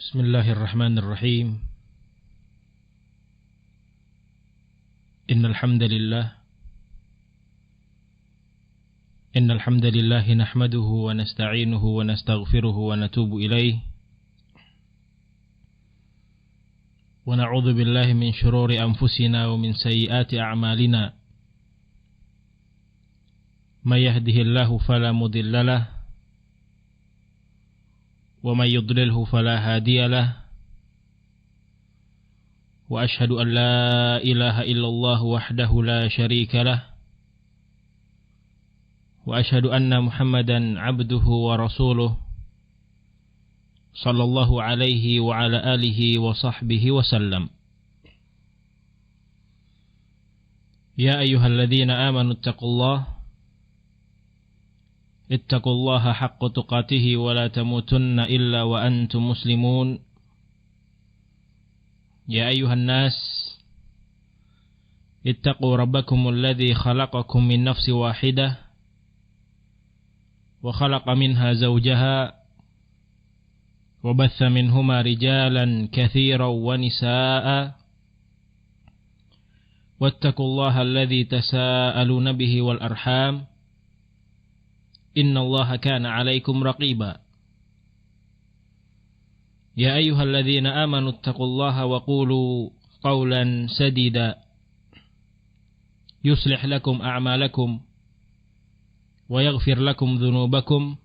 Bismillahirrahmanirrahim. Innal hamdalillah nahmaduhu wa nasta'inuhu wa nastaghfiruhu wa natubu ilaih. Wa na'udzu billahi min shururi anfusina wa min sayyiati a'malina. May yahdihillahu fala mudilla lahu wa may yudlilhu fala hadiya lahu. Wa ashhadu an la ilaha illallah wahdahu la syarika lah. Wa ashhadu anna Muhammadan abduhu wa rasuluh sallallahu alaihi wa ala alihi wa sahbihi wa sallam. Ya ayyuhalladzina amanu ittaqullaha haqqa tuqatih wa la tamutunna illa wa antum muslimun. Ya ayyuhan nas ittaqu rabbakum alladzi khalaqakum min nafsin wahidah wa khalaqa minha zawjaha wa batha minhuma rijalan katsiran wa nisaa'a wattaqullaha alladzi tasaaluna bihi wal arham innallaha kana 'alaikum raqiba. Ya ayyuhalladzina amanu ittaqullaha wa qulu qawlan sadida yuslih lakum a'malakum wa yaghfir lakum dhunubakum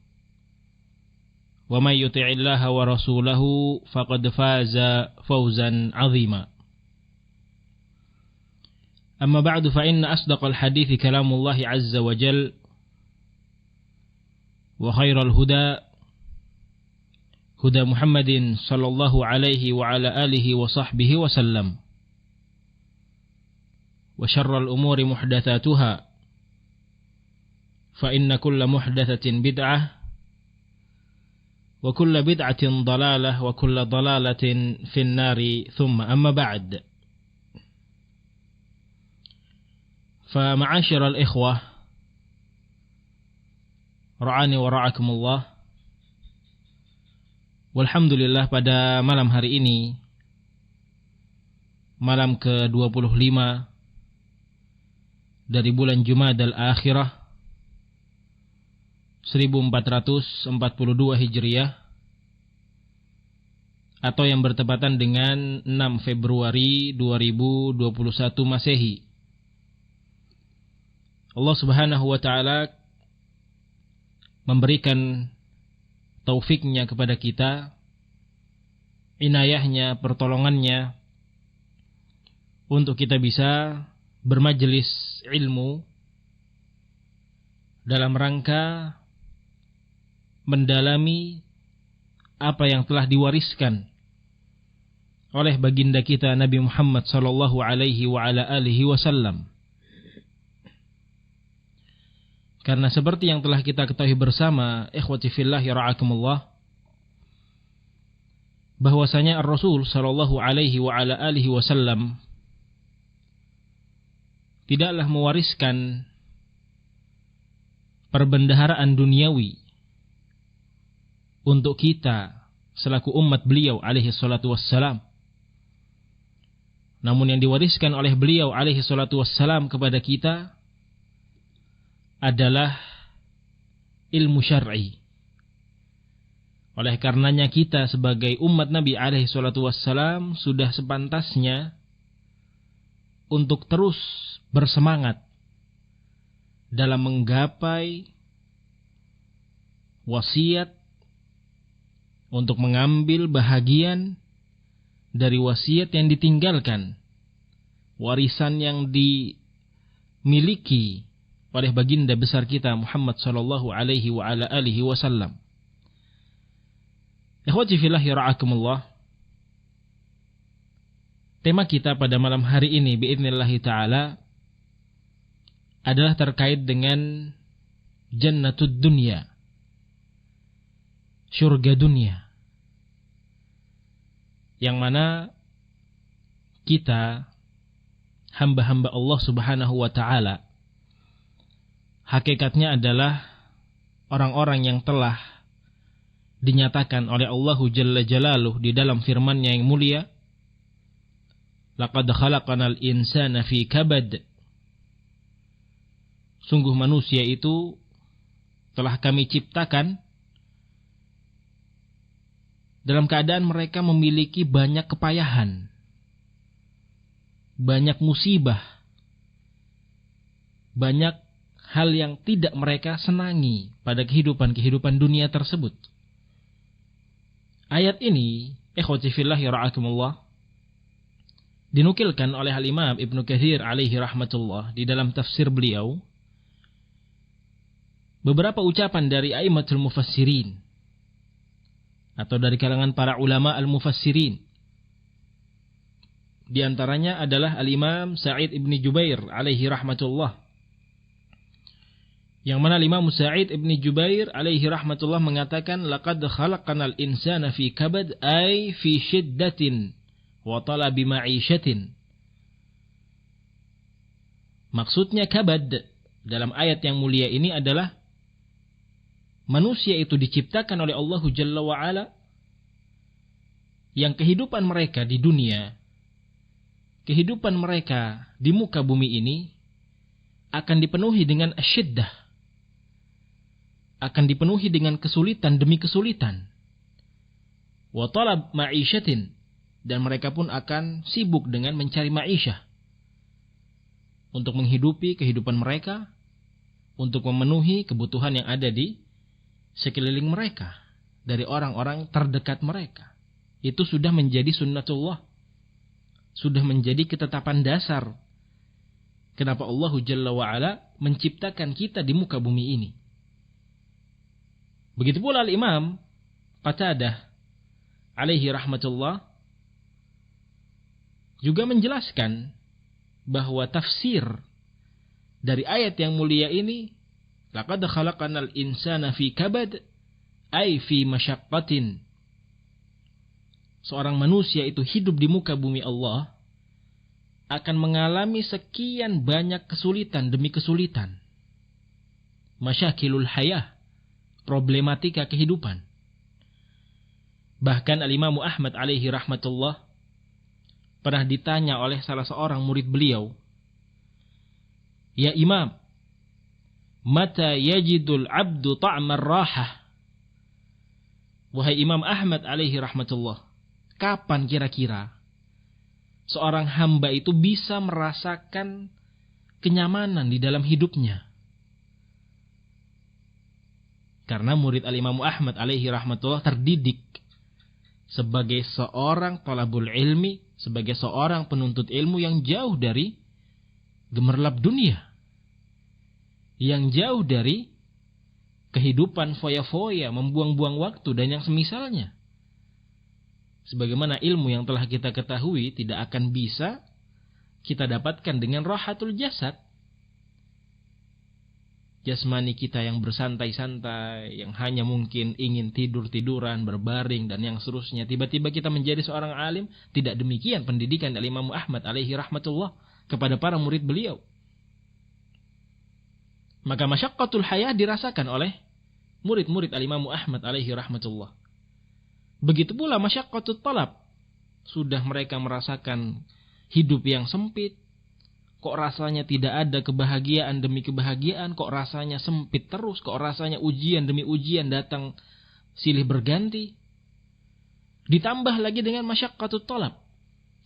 wa may yuti'illaha wa rasulahu faqad faza fawzan 'azima. Amma ba'du fa inna asdaqal hadithi kalamullahi 'azza wa jalla wa khairal huda huda Muhammadin sallallahu alaihi wa ala alihi wa sahbihi wa sallam. Wa syarral umuri muhdatsatuha fa inna kulla muhdatsatin bid'ah wa kulla bid'atin dalalah wa kulla dalalatin fin nari thumma amma ba'd. Fa ma'asyiral ikhwah ra'ani wa ra'akumullah. Walhamdulillah, pada malam hari ini, malam ke-25 dari bulan Jumadal Akhirah 1442 Hijriah, atau yang bertepatan dengan 6 Februari 2021 Masehi, Allah Subhanahu wa ta'ala memberikan taufiknya kepada kita, inayahnya, pertolongannya, untuk kita bisa bermajelis ilmu dalam rangka mendalami apa yang telah diwariskan oleh baginda kita Nabi Muhammad sallallahu alaihi wa ala alihi wasallam. Karena seperti yang telah kita ketahui bersama, ikhwati fillah ra'akumullah, bahwasanya Ar-Rasul sallallahu alaihi wa ala alihi wasallam tidaklah mewariskan perbendaharaan duniawi untuk kita selaku umat beliau alaihi salatu wassalam. Namun yang diwariskan oleh beliau alaihi salatu wassalam kepada kita adalah ilmu syar'i. Oleh karenanya kita sebagai umat Nabi alaihi salatu wassalam sudah sepantasnya untuk terus bersemangat dalam menggapai wasiat, untuk mengambil bahagian dari wasiat yang ditinggalkan, warisan yang dimiliki oleh baginda besar kita Muhammad sallallahu alaihi wa ala alihi wasallam. Ikhwati fillah ra'akumullah. Tema kita pada malam hari ini biidznillah taala adalah terkait dengan jannatud dunya, surga dunia, yang mana kita hamba-hamba Allah Subhanahu wa taala hakikatnya adalah orang-orang yang telah dinyatakan oleh Allahu Jalla Jalaluh di dalam firman-Nya yang mulia, laqad khalaqanal insana fi kabad. Sungguh manusia itu telah kami ciptakan dalam keadaan mereka memiliki banyak kepayahan, banyak musibah, banyak hal yang tidak mereka senangi pada kehidupan dunia tersebut. Ayat ini, ikhwati fillahi ra'akumullah, dinukilkan oleh Al-Imam Ibnu Katsir alaihi rahmatullah di dalam tafsir beliau. Beberapa ucapan dari a'immatul mufassirin atau dari kalangan para ulama al-mufassirin. Di antaranya adalah Al-Imam Sa'id ibn Jubair alaihi rahmatullah. Yang mana Imam Sa'id ibn Jubair alaihi rahmatullah mengatakan, laqad khalaqanal insana fi kabad, ay fi syiddatin wa talabi ma'isyatin. Maksudnya kabad dalam ayat yang mulia ini adalah manusia itu diciptakan oleh Allah Jalla wa'ala yang kehidupan mereka di dunia, kehidupan mereka di muka bumi ini akan dipenuhi dengan asyiddah, akan dipenuhi dengan kesulitan demi kesulitan. Wa talab ma'isyatin, dan mereka pun akan sibuk dengan mencari ma'isyah untuk menghidupi kehidupan mereka, untuk memenuhi kebutuhan yang ada di sekeliling mereka dari orang-orang terdekat mereka. Itu sudah menjadi sunnatullah, sudah menjadi ketetapan dasar kenapa Allah Jalla wa'ala menciptakan kita di muka bumi ini. Begitu pula Al-Imam Qatadah alaihi rahmatullah juga menjelaskan bahwa tafsir dari ayat yang mulia ini, laqad khalaqanal insana fi kabad, ay fi masyaqqatin. Seorang manusia itu hidup di muka bumi Allah akan mengalami sekian banyak kesulitan demi kesulitan. Masyakilul hayah, problematika kehidupan. Bahkan Al-Imam Ahmad alaihi rahmatullah pernah ditanya oleh salah seorang murid beliau, "Ya Imam, mata yajidul abdu ta'mar rahah?" Wahai Imam Ahmad alaihi rahmatullah, kapan kira-kira seorang hamba itu bisa merasakan kenyamanan di dalam hidupnya? Karena murid Al-Imam Ahmad alaihi rahmatullah terdidik sebagai seorang talabul ilmi, sebagai seorang penuntut ilmu yang jauh dari gemerlap dunia, yang jauh dari kehidupan foya-foya, membuang-buang waktu dan yang semisalnya. Sebagaimana ilmu yang telah kita ketahui tidak akan bisa kita dapatkan dengan rahatul jasad, jasmani kita yang bersantai-santai, yang hanya mungkin ingin tidur-tiduran, berbaring, dan yang seterusnya. Tiba-tiba kita menjadi seorang alim. Tidak demikian pendidikan Al-Imam Ahmad alaihi rahmatullah kepada para murid beliau. Maka masyaqqatul hayah dirasakan oleh murid-murid Al-Imam Ahmad alaihi rahmatullah. Begitu pula masyaqqatut talab. Sudah mereka merasakan hidup yang sempit. Kok rasanya tidak ada kebahagiaan demi kebahagiaan, kok rasanya sempit terus, kok rasanya ujian demi ujian datang silih berganti. Ditambah lagi dengan masyaqqatut talab.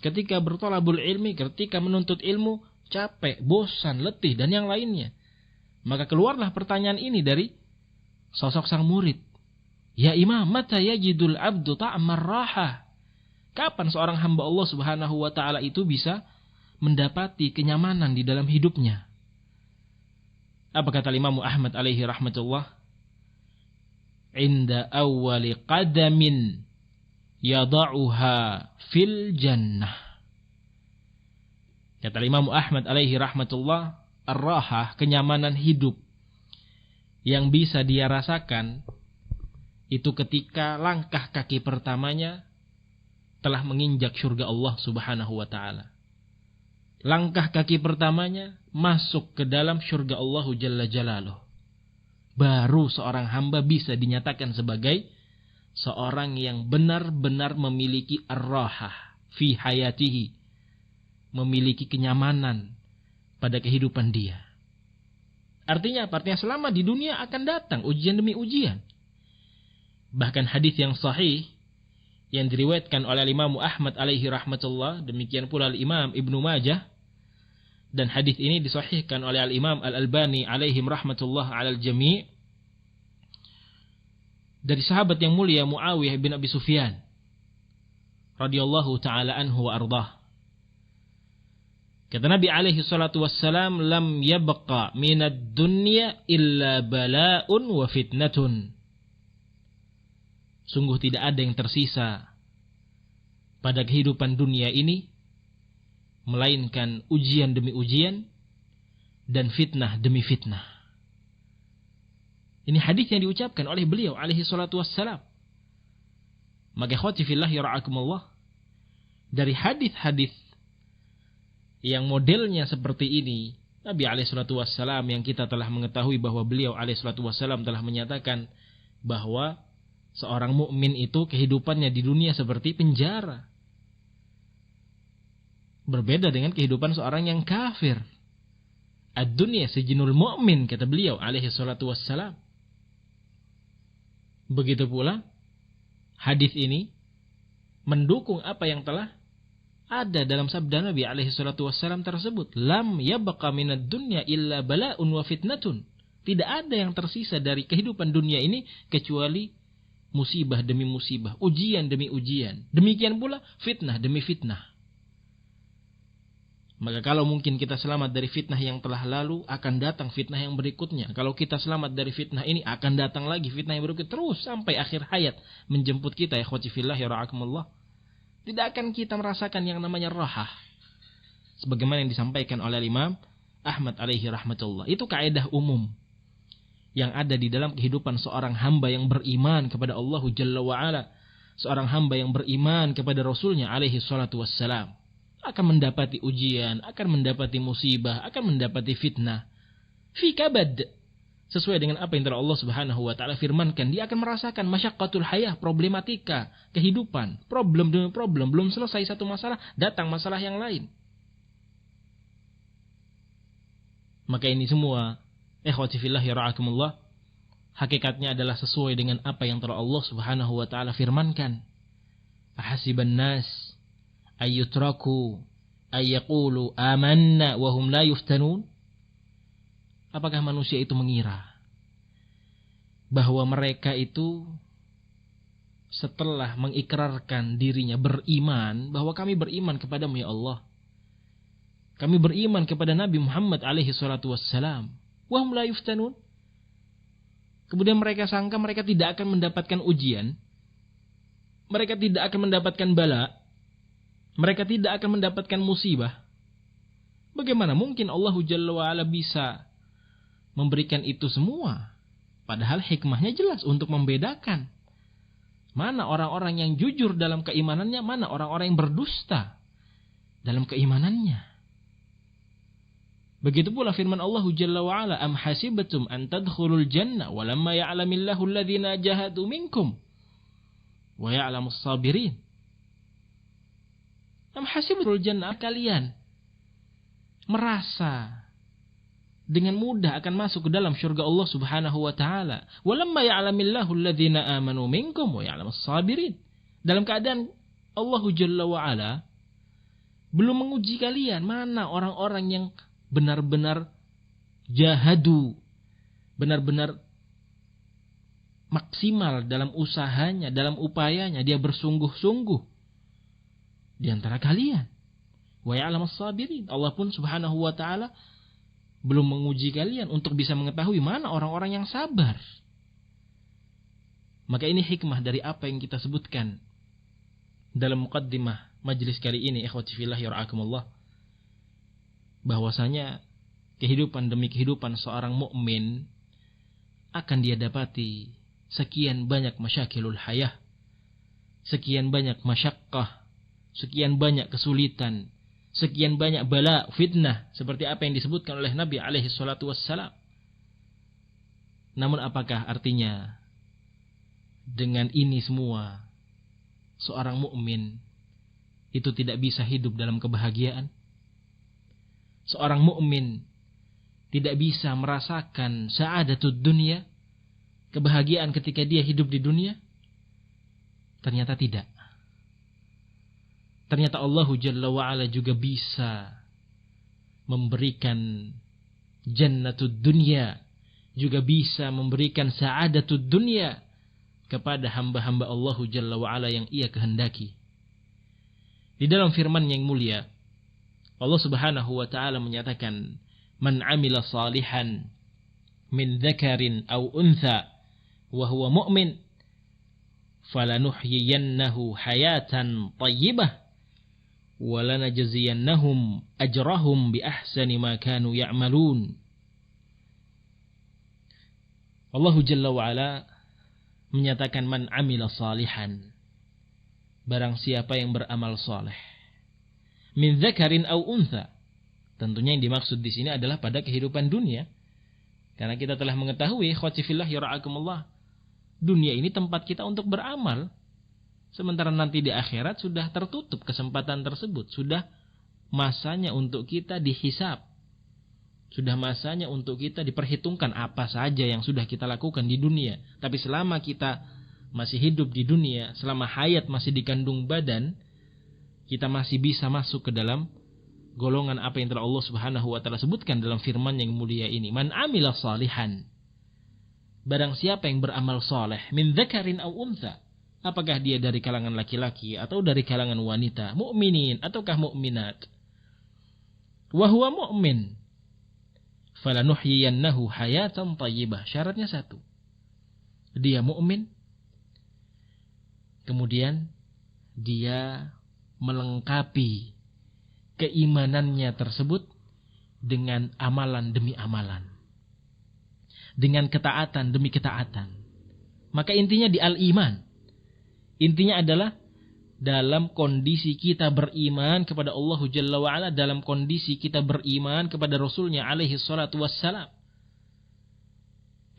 Ketika bertolabul ilmi, ketika menuntut ilmu, capek, bosan, letih, dan yang lainnya. Maka keluarlah pertanyaan ini dari sosok sang murid. Ya Imam, mata yajidul abdu ta'mar rahah? Kapan seorang hamba Allah subhanahu wa ta'ala itu bisa mendapati kenyamanan di dalam hidupnya? Apa kata Imam Ahmad alaihi rahmatullah? Inda awwali qadamin yada'uha fil jannah. Kata Imam Ahmad alaihi rahmatullah, ar-rahah, kenyamanan hidup yang bisa dia rasakan itu ketika langkah kaki pertamanya telah menginjak surga Allah subhanahu wa ta'ala. Langkah kaki pertamanya masuk ke dalam surga Allah Jalla Jalaluh. Baru seorang hamba bisa dinyatakan sebagai seorang yang benar-benar memiliki ar-rahah fi hayatihi, memiliki kenyamanan pada kehidupan dia. Artinya apa? Artinya selama di dunia akan datang ujian demi ujian. Bahkan hadis yang sahih yang diriwayatkan oleh Imam Ahmad alaihi rahmatullah, demikian pula Imam Ibnu Majah, dan hadis ini disahihkan oleh Imam Al-Albani alaihim rahmatullah alal jami', dari sahabat yang mulia Muawiyah bin Abi Sufyan radhiyallahu taala anhu wa ardhah. Kata Nabi alaihi salatu wassalam, lam yabqa minad dunya illa bala'un wa fitnatun. Sungguh tidak ada yang tersisa pada kehidupan dunia ini melainkan ujian demi ujian dan fitnah demi fitnah. Ini hadis yang diucapkan oleh beliau alaihi salatu wassalam. Maka ikhwati fillah yara'akumullah, dari hadis-hadis yang modelnya seperti ini, Nabi alaihi salatu wassalam yang kita telah mengetahui bahwa beliau alaihi salatu wassalam telah menyatakan bahwa seorang mukmin itu kehidupannya di dunia seperti penjara. Berbeda dengan kehidupan seorang yang kafir. Ad-dunya sijnul mu'min, kata beliau alaihi salatu wassalam. Begitu pula hadis ini mendukung apa yang telah ada dalam sabda Nabi alaihi salatu wassalam tersebut. Lam yabqa minad dunya illa bala'un wa fitnatun. Tidak ada yang tersisa dari kehidupan dunia ini kecuali musibah demi musibah, ujian demi ujian. Demikian pula fitnah demi fitnah. Maka kalau mungkin kita selamat dari fitnah yang telah lalu, akan datang fitnah yang berikutnya. Kalau kita selamat dari fitnah ini, akan datang lagi fitnah yang berikutnya, terus sampai akhir hayat menjemput kita, ya khawati fillah ya ra'akumullah. Tidak akan kita merasakan yang namanya rahah, sebagaimana yang disampaikan oleh Imam Ahmad alaihi rahmatullah. Itu kaidah umum yang ada di dalam kehidupan seorang hamba yang beriman kepada Allah Jalla wa'ala, seorang hamba yang beriman kepada Rasulnya alaihi salatu wassalam. Akan mendapati ujian, akan mendapati musibah, akan mendapati fitnah. Fi kabad. Sesuai dengan apa yang telah Allah Subhanahu wa taala firmankan, dia akan merasakan masyaqqatul hayah, problematika kehidupan, problem demi problem, belum selesai satu masalah, datang masalah yang lain. Maka ini semua, ikhwati fillah ya ra'akumullah, hakikatnya adalah sesuai dengan apa yang telah Allah Subhanahu wa taala firmankan. Ahasiban nas ayyutraku ayyaqulu amanna wa hum la yuftanun. Apakah manusia itu mengira bahwa mereka itu setelah mengikrarkan dirinya beriman, bahwa kami beriman kepadamu ya Allah, kami beriman kepada Nabi Muhammad alaihi salatu wassalam, wa hum la yuftanun, kemudian mereka sangka mereka tidak akan mendapatkan ujian, mereka tidak akan mendapatkan bala, mereka tidak akan mendapatkan musibah. Bagaimana mungkin Allah Jalla wa'ala bisa memberikan itu semua? Padahal hikmahnya jelas untuk membedakan mana orang-orang yang jujur dalam keimanannya, mana orang-orang yang berdusta dalam keimanannya. Begitu pula firman Allah Jalla wa'ala, am hasibatum an tadkhulul jannah walamma ya'lamillahu alladhina jahadu minkum wa ya'lamus sabirin. Am hasibul jannah, kalian merasa dengan mudah akan masuk ke dalam syurga Allah Subhanahu wa taala. Walamma ya'lamillahu alladhina amanu minkum wa ya'lamus sabirin. Dalam keadaan Allah Jalla wa ala belum menguji kalian, mana orang-orang yang benar-benar jahadu, benar-benar maksimal dalam usahanya, dalam upayanya, dia bersungguh-sungguh di antara kalian. Wa ya'lamus sabirin. Allah pun Subhanahu wa taala belum menguji kalian untuk bisa mengetahui mana orang-orang yang sabar. Maka ini hikmah dari apa yang kita sebutkan dalam muqaddimah majlis kali ini, ikhwati fillah ya ra'akumullah, bahwasanya kehidupan demi kehidupan seorang mukmin akan dia dapati sekian banyak masyakilul hayah, sekian banyak masyaqqah, sekian banyak kesulitan, sekian banyak bala, fitnah, seperti apa yang disebutkan oleh Nabi alaihi salatu wassalam. Namun apakah artinya dengan ini semua seorang mukmin itu tidak bisa hidup dalam kebahagiaan? Seorang mukmin tidak bisa merasakan sa'adatud dunia, kebahagiaan ketika dia hidup di dunia? Ternyata tidak. Ternyata Allah Jalla wa'ala juga bisa memberikan jannatud dunia, juga bisa memberikan sa'adatud dunia kepada hamba-hamba Allah Jalla wa'ala yang ia kehendaki. Di dalam firman yang mulia, Allah Subhanahu wa ta'ala menyatakan, man amila salihan min dzakarin aw untha wa huwa mu'min falanuhyiyannahu hayatan thayyibah wa lanajziyannahum ajrahum bi ahsani ma kanu ya'malun. Allah Jalla wa Ala menyatakan man amila salihan, barang siapa yang beramal saleh, min dzakarin aw untha. Tentunya yang dimaksud di sini adalah pada kehidupan dunia. Karena kita telah mengetahui, ikhwati fillah ya ra'akumullah, dunia ini tempat kita untuk beramal. Sementara nanti di akhirat sudah tertutup kesempatan tersebut. Sudah masanya untuk kita dihisab. Sudah masanya untuk kita diperhitungkan apa saja yang sudah kita lakukan di dunia. Tapi selama kita masih hidup di dunia, selama hayat masih dikandung badan, kita masih bisa masuk ke dalam golongan apa yang telah Allah Subhanahu wa ta'ala sebutkan dalam firman yang mulia ini. Man amila salihan, barang siapa yang beramal saleh, min dzakarin aw untha, apakah dia dari kalangan laki-laki atau dari kalangan wanita, mukminin ataukah mukminat, wa huwa mu'min falanuhyiyannahu hayatan thayyibah. Syaratnya satu, dia mukmin, kemudian dia melengkapi keimanannya tersebut dengan amalan demi amalan, dengan ketaatan demi ketaatan. Maka intinya di al-iman. Intinya adalah dalam kondisi kita beriman kepada Allah Jalla wa'ala, dalam kondisi kita beriman kepada Rasulnya alaihi salatu wassalam.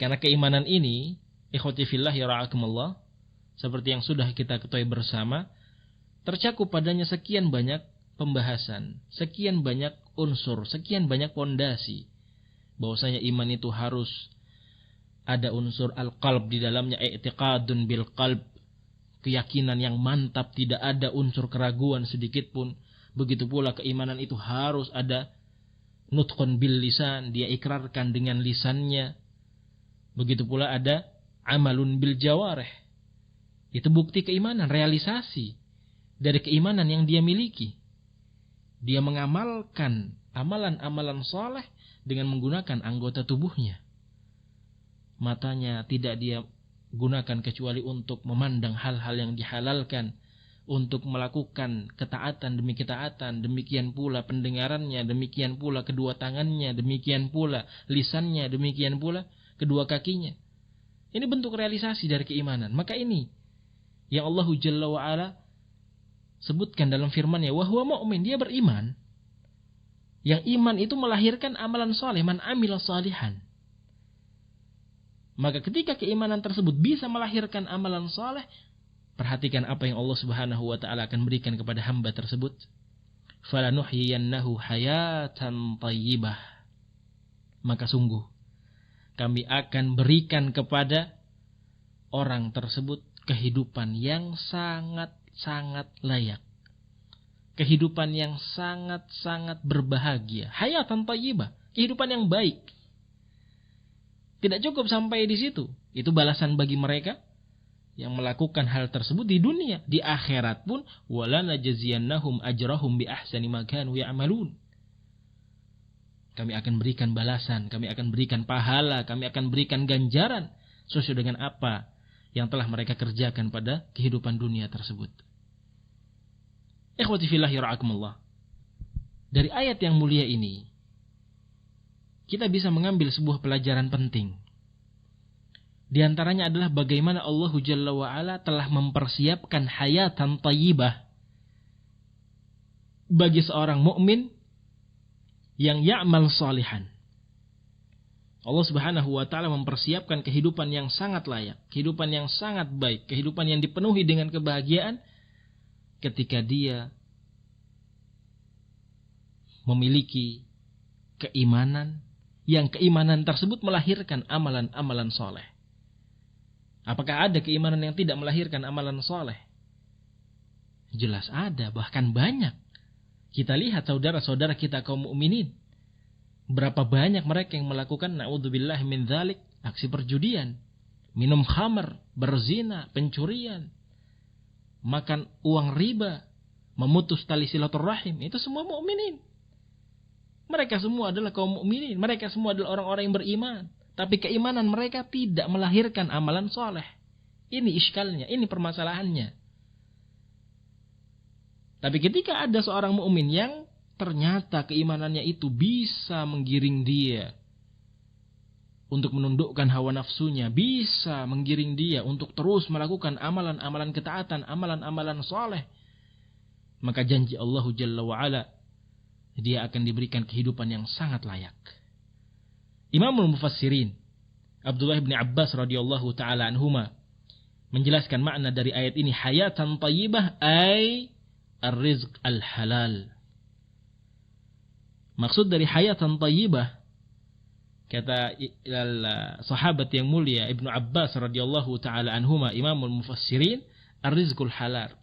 Karena keimanan ini, ikhwati fillah ya ra'akumullah, seperti yang sudah kita ketahui bersama, tercakup padanya sekian banyak pembahasan, sekian banyak unsur, sekian banyak pondasi. Bahwasanya iman itu harus ada unsur al-qalb di dalamnya, i'tiqadun bil qalb, keyakinan yang mantap, tidak ada unsur keraguan sedikit pun. Begitu pula keimanan itu harus ada nutqun bil lisan, dia ikrarkan dengan lisannya. Begitu pula ada amalun bil jawarih, itu bukti keimanan, realisasi dari keimanan yang dia miliki. Dia mengamalkan amalan-amalan saleh dengan menggunakan anggota tubuhnya. Matanya tidak dia gunakan kecuali untuk memandang hal-hal yang dihalalkan, untuk melakukan ketaatan demi ketaatan. Demikian pula pendengarannya, demikian pula kedua tangannya, demikian pula lisannya, demikian pula kedua kakinya. Ini bentuk realisasi dari keimanan. Maka ini yang Allah Jalla wa'ala sebutkan dalam firman-Nya, wa huwa mu'min, dia beriman. Yang iman itu melahirkan amalan saleh, man amila salihan. Maka ketika keimanan tersebut bisa melahirkan amalan saleh, perhatikan apa yang Allah Subhanahu wa ta'ala akan berikan kepada hamba tersebut. Falanuhyiyannahu hayatan thayyibah. Maka sungguh kami akan berikan kepada orang tersebut kehidupan yang sangat layak, kehidupan yang sangat berbahagia, hayatan thayyibah, kehidupan yang baik. Tidak cukup sampai di situ, itu balasan bagi mereka yang melakukan hal tersebut di dunia. Di akhirat pun, wala najziyannahum ajrahum bi ahsani ma kanu ya'malun. Kami akan berikan balasan, kami akan berikan pahala, kami akan berikan ganjaran sesuai dengan apa yang telah mereka kerjakan pada kehidupan dunia tersebut. Ikhwati fillah yara'akumullah. Dari ayat yang mulia ini, kita bisa mengambil sebuah pelajaran penting. Di antaranya adalah bagaimana Allah Jalla wa'ala telah mempersiapkan hayatan thayyibah bagi seorang mukmin yang ya'mal salihan. Allah Subhanahu wa ta'ala mempersiapkan kehidupan yang sangat layak, kehidupan yang sangat baik, kehidupan yang dipenuhi dengan kebahagiaan ketika dia memiliki keimanan, yang keimanan tersebut melahirkan amalan-amalan soleh. Apakah ada keimanan yang tidak melahirkan amalan soleh? Jelas ada, bahkan banyak. Kita lihat saudara-saudara kita kaum mukminin, berapa banyak mereka yang melakukan na'udzubillah min dzalik, aksi perjudian, minum khamar, berzina, pencurian, makan uang riba, memutus tali silaturahim. Itu semua mukminin. Mereka semua adalah kaum mukminin, mereka semua adalah orang-orang yang beriman, tapi keimanan mereka tidak melahirkan amalan soleh. Ini iskalnya, ini permasalahannya. Tapi ketika ada seorang mukmin yang ternyata keimanannya itu bisa menggiring dia untuk menundukkan hawa nafsunya, bisa menggiring dia untuk terus melakukan amalan-amalan ketaatan, amalan-amalan soleh, maka janji Allah Jalla wa'ala, dia akan diberikan kehidupan yang sangat layak. Imamul Mufassirin Abdullah bin Abbas radhiyallahu ta'ala anhuma menjelaskan makna dari ayat ini, hayatan thayyibah ay ar-rizq al-halal. Maksud dari hayatan thayyibah, kata sahabat yang mulia Ibnu Abbas radhiyallahu ta'ala anhuma, Imamul Mufassirin, ar-rizqul halal.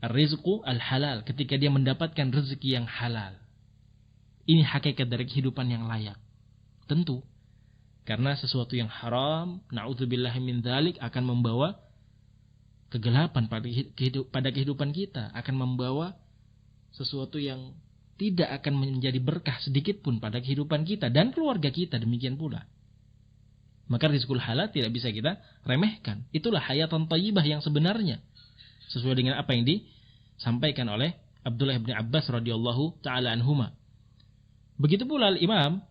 Ar-rizqu al-halal, ketika dia mendapatkan rezeki yang halal. Ini hakikat dari kehidupan yang layak. Tentu, karena sesuatu yang haram, na'udzubillahi min dzalik, akan membawa kegelapan pada kehidupan kita, akan membawa sesuatu yang tidak akan menjadi berkah sedikit pun pada kehidupan kita dan keluarga kita, demikian pula. Maka rizqul halal tidak bisa kita remehkan. Itulah hayatan thayyibah yang sebenarnya, sesuai dengan apa yang disampaikan oleh Abdullah bin Abbas radhiyallahu ta'ala anhuma. Begitu pula Imam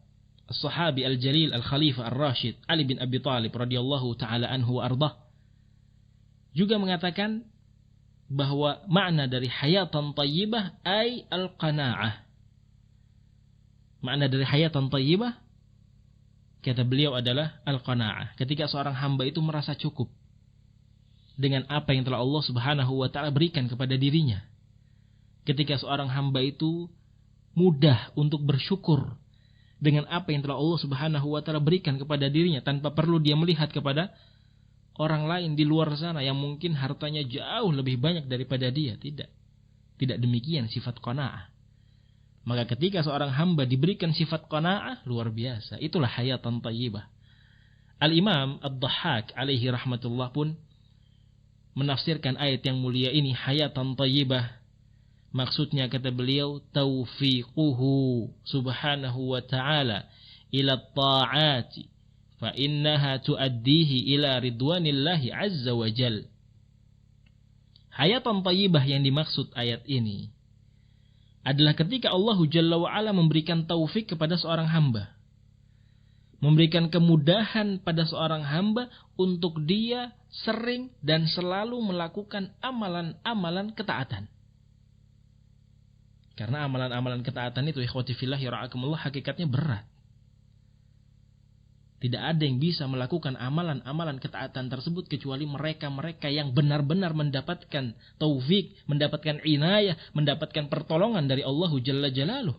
As-Sahabi Al-Jalil Al-Khalifah Ar-Rashid Ali bin Abi Thalib radhiyallahu ta'ala anhu wa ardah juga mengatakan bahwa makna dari hayatan thayyibah ay al-qana'ah. Makna dari hayatan thayyibah, kata beliau, adalah al-qana'ah. Ketika seorang hamba itu merasa cukup dengan apa yang telah Allah Subhanahu wa ta'ala berikan kepada dirinya. Ketika seorang hamba itu mudah untuk bersyukur dengan apa yang telah Allah Subhanahu wa ta'ala berikan kepada dirinya, tanpa perlu dia melihat kepada orang lain di luar sana yang mungkin hartanya jauh lebih banyak daripada dia. Tidak demikian sifat qanaah. Maka ketika seorang hamba diberikan sifat qanaah, luar biasa. Itulah hayatan thayyibah. Al-Imam Ad-Dhahhak alaihi rahmatullah pun menafsirkan ayat yang mulia ini, hayatan thayyibah, maksudnya kata beliau, taufiquhu subhanahu wa ta'ala ila ta'ati fa innaha tuaddihi ila ridwanillahi azza wa jal. Hayatan thayyibah yang dimaksud ayat ini adalah ketika Allah Jalla wa ala memberikan taufik kepada seorang hamba, memberikan kemudahan pada seorang hamba untuk dia sering dan selalu melakukan amalan-amalan ketaatan. Karena amalan-amalan ketaatan itu, ikhwati fillah yara'akumullah, hakikatnya berat. Tidak ada yang bisa melakukan amalan-amalan ketaatan tersebut kecuali mereka-mereka yang benar-benar mendapatkan taufik, mendapatkan inayah, mendapatkan pertolongan dari Allah Jalla Jalaluh.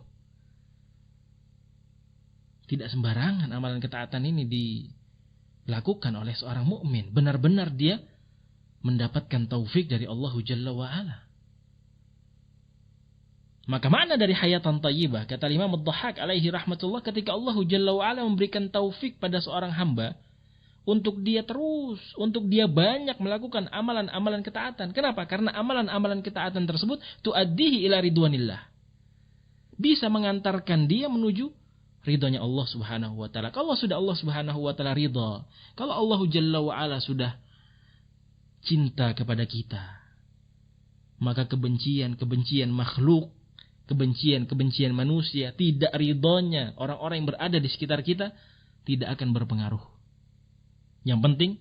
Tidak sembarangan amalan ketaatan ini dilakukan oleh seorang mukmin. Benar-benar dia mendapatkan taufik dari Allah Jalla wa'ala. Maka makna dari hayatan thayyibah, kata Imam Ad-Dhahhak alaihi rahmatullah, ketika Allah Jalla wa'ala memberikan taufik pada seorang hamba untuk dia terus, untuk dia banyak melakukan amalan-amalan ketaatan. Kenapa? Karena amalan-amalan ketaatan tersebut tuaddihi ila ridwanillah, bisa mengantarkan dia menuju ridhonya Allah Subhanahu wa ta'ala. Kalau sudah Allah Subhanahu wa ta'ala ridha, kalau Allah Jalla wa'ala sudah cinta kepada kita, maka kebencian-kebencian makhluk, kebencian-kebencian manusia, tidak ridhonya orang-orang yang berada di sekitar kita, tidak akan berpengaruh. Yang penting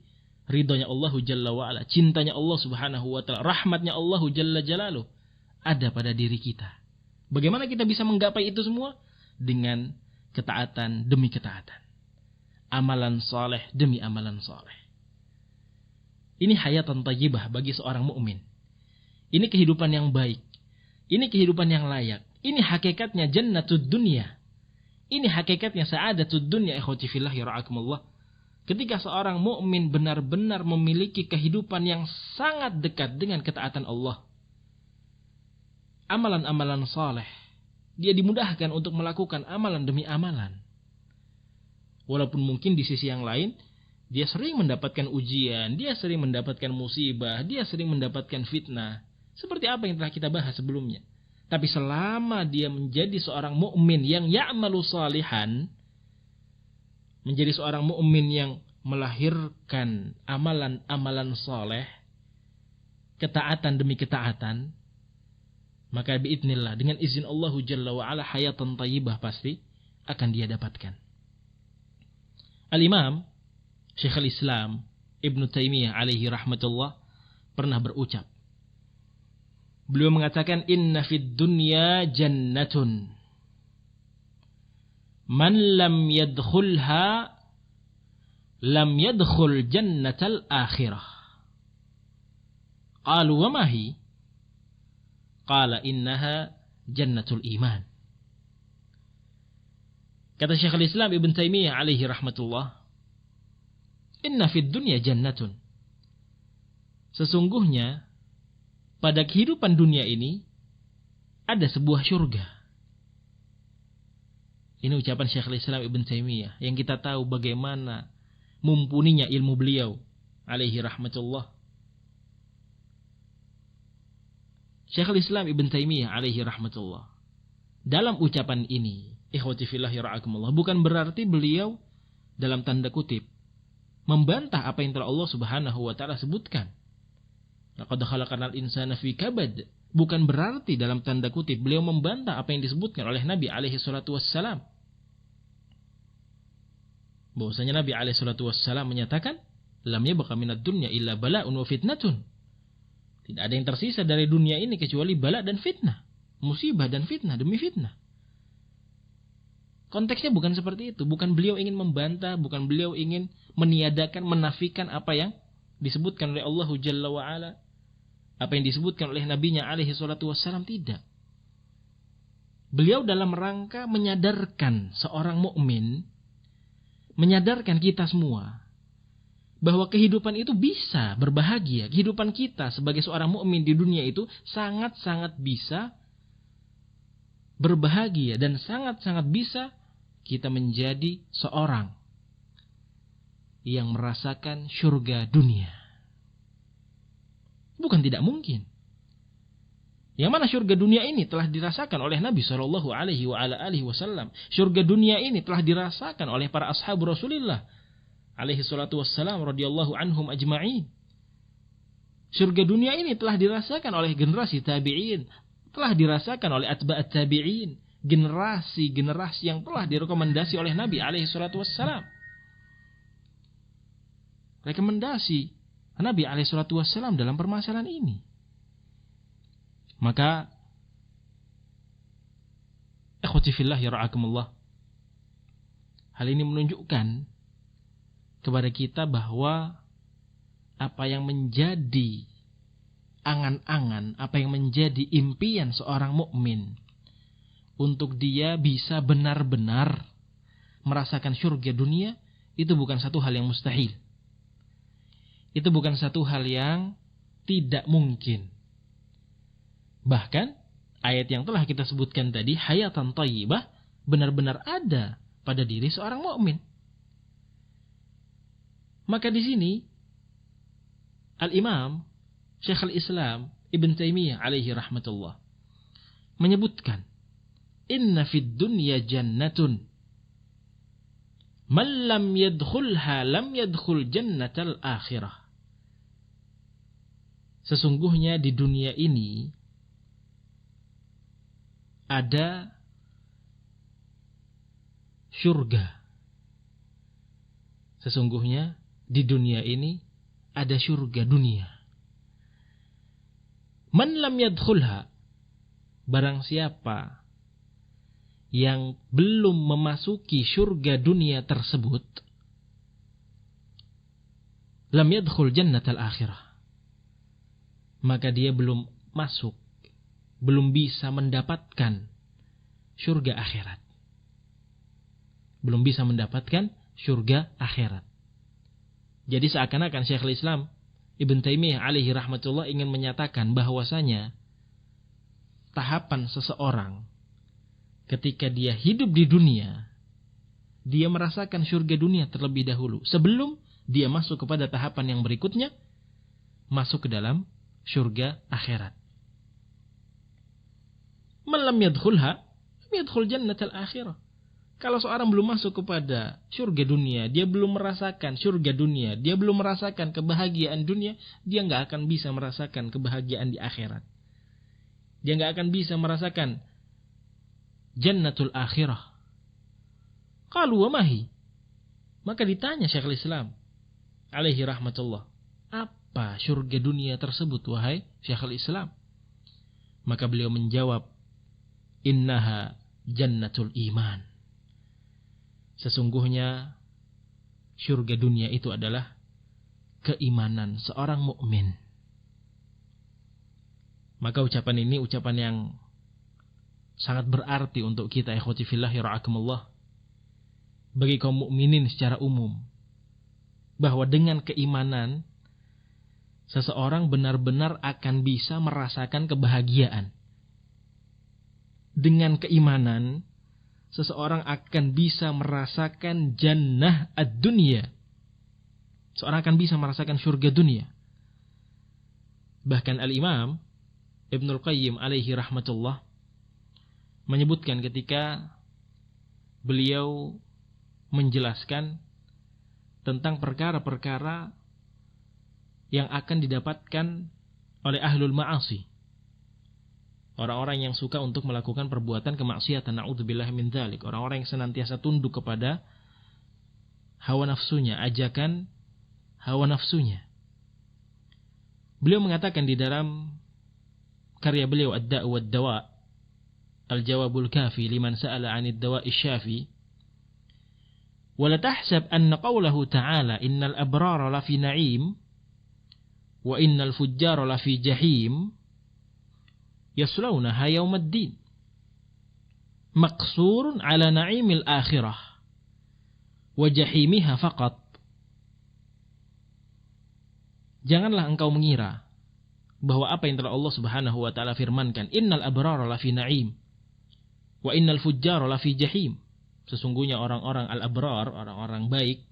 ridhonya Allah Jalla wa'ala, cintanya Allah Subhanahu wa ta'ala, rahmatnya Allah Jalla Jalaluh ada pada diri kita. Bagaimana kita bisa menggapai itu semua? Dengan ketaatan demi ketaatan. amalan saleh demi amalan saleh. Ini hayatan thayyibah bagi seorang mukmin. Ini kehidupan yang baik. Ini kehidupan yang layak. Ini hakikatnya jannatud dunya. Ini hakikatnya sa'adatud dunya, ikhwati fillah yara'akumullah. Ketika seorang mukmin benar-benar memiliki kehidupan yang sangat dekat dengan ketaatan Allah. Amalan-amalan saleh. Dia dimudahkan untuk melakukan amalan demi amalan. Walaupun mungkin di sisi yang lain, dia sering mendapatkan ujian, dia sering mendapatkan musibah, dia sering mendapatkan fitnah. Seperti apa yang telah kita bahas sebelumnya. Tapi selama dia menjadi seorang mukmin yang ya'malu salihan, menjadi seorang mukmin yang melahirkan amalan-amalan saleh, ketaatan demi ketaatan, maka biidznillah, dengan izin Allah Jalla wa'ala, hayatan thayyibah pasti akan dia dapatkan. Al-Imam Syekhul Islam Ibn Taimiyah alaihi rahmatullah pernah berucap. Beliau mengatakan, inna fid dunya jannatun man lam yadkhulha lam yadkhul jannatal akhirah. Qalu wa ma hi? Qala innaha jannatul iman. Kata Syekhul Islam Ibn Taimiyah alaihi rahmatullah, inna fid dunya jannatun. Sesungguhnya pada kehidupan dunia ini ada sebuah syurga. Ini ucapan Syekhul Islam Ibn Taimiyah yang kita tahu bagaimana mumpuninya ilmu beliau alaihi rahmatullah. Syekhul Islam Ibn Taimiyah alaihi rahmatullah dalam ucapan ini, ikhwati fillah yara'akumullah, bukan berarti beliau dalam tanda kutip membantah apa yang telah Allah Subhanahu wa taala sebutkan. Laqad khalaqnal insana fi kabad. Bukan berarti dalam tanda kutip beliau membantah apa yang disebutkan oleh Nabi alaihi salatu wassalam. Bahwasanya Nabi alaihi salatu wassalam menyatakan, lam yabqa minad dunya illa bala'un wa fitnatun. Tidak ada yang tersisa dari dunia ini kecuali bala dan fitnah, musibah dan fitnah demi fitnah. Konteksnya bukan seperti itu. Bukan beliau ingin membantah, bukan beliau ingin meniadakan, menafikan apa yang disebutkan oleh Allah Jalla wa'ala, apa yang disebutkan oleh nabinya alaihi salatu wassalam. Tidak. Beliau dalam rangka menyadarkan seorang mukmin, menyadarkan kita semua bahwa kehidupan itu bisa berbahagia. Kehidupan kita sebagai seorang mukmin di dunia itu sangat-sangat bisa berbahagia dan sangat-sangat bisa kita menjadi seorang yang merasakan syurga dunia. Bukan tidak mungkin. Yang mana syurga dunia ini telah dirasakan oleh Nabi sallallahu alaihi wasallam. Syurga dunia ini telah dirasakan oleh para ashab Rasulullah alaihi salatu wassalam radhiyallahu anhum ajma'in. Syurga dunia ini telah dirasakan oleh generasi tabi'in, telah dirasakan oleh atba'at tabi'in, generasi-generasi yang telah direkomendasi oleh Nabi alaihi salatu wassalam. Rekomendasi Nabi alaihi salatu wassalam dalam permasalahan ini. Maka ikhwati fillah yara'akumullah, hal ini menunjukkan kepada kita bahwa apa yang menjadi angan-angan, apa yang menjadi impian seorang mukmin untuk dia bisa benar-benar merasakan syurga dunia, itu bukan satu hal yang mustahil. Itu bukan satu hal yang tidak mungkin. Bahkan ayat yang telah kita sebutkan tadi, hayatan thayyibah, benar-benar ada pada diri seorang mukmin. Maka di sini Al-Imam Syekhul Islam Ibn Taimiyah alaihi rahmatullah menyebutkan, inna fid dunya jannatun man lam yadkhulha lam yadkhul jannatal akhirah. Sesungguhnya di dunia ini ada syurga. Sesungguhnya di dunia ini ada syurga dunia. Man lam yadkhulha, barang siapa yang belum memasuki syurga dunia tersebut, lam yadkhul jannatal akhirah. Maka dia belum masuk, belum bisa mendapatkan surga akhirat. Belum bisa mendapatkan surga akhirat. Jadi seakan-akan Syekhul Islam Ibn Taimiyah alaihi rahmatullah ingin menyatakan bahwasanya tahapan seseorang ketika dia hidup di dunia, dia merasakan surga dunia terlebih dahulu sebelum dia masuk kepada tahapan yang berikutnya, masuk ke dalam surga akhirat. Man lam yadkhulha, lam yadkhul jannatal akhirah. Kalau seorang belum masuk kepada surga dunia, dia belum merasakan surga dunia, dia belum merasakan kebahagiaan dunia, dia nggak akan bisa merasakan kebahagiaan di akhirat. Dia nggak akan bisa merasakan jannatul akhirah. Qalu wa mahi. Maka ditanya Syekhul Islam alaihi rahmatullah, apa surga dunia tersebut wahai Syekhul Islam? Maka beliau menjawab, innaha jannatul iman. Sesungguhnya surga dunia itu adalah keimanan seorang mukmin. Maka ucapan ini ucapan yang sangat berarti untuk kita, ikhwati fillah ra'akumullah, bagi kaum mukminin secara umum, bahwa dengan keimanan seseorang benar-benar akan bisa merasakan kebahagiaan. Dengan keimanan seseorang akan bisa merasakan jannah ad-dunya. Seorang akan bisa merasakan surga dunia. Bahkan Al-Imam Ibnul Qayyim alaihi rahmatullah menyebutkan ketika beliau menjelaskan tentang perkara-perkara yang akan didapatkan oleh ahlul ma'asi, orang-orang yang suka untuk melakukan perbuatan kemaksiatan, na'udzubillah min dzalik, orang-orang yang senantiasa tunduk kepada hawa nafsunya, ajakan hawa nafsunya. Beliau mengatakan di dalam karya beliau Ad-Da' wad-Dawa' Al-Jawabul Kafi liman sa'ala 'anid dawa'i syafi, wa la tahsab anna qawlahu ta'ala innal abrara lafi na'im wa innal fujjara lafi jahim yaslawnaha yawmaddin maqsurun ala na'imil akhirah wa jahimiha faqat. Janganlah engkau mengira bahwa apa yang telah Allah Subhanahu wa taala firmankan, innal abrara lafi na'im wa innal fujjara lafi jahim, sesungguhnya orang-orang al-abrar, orang-orang baik,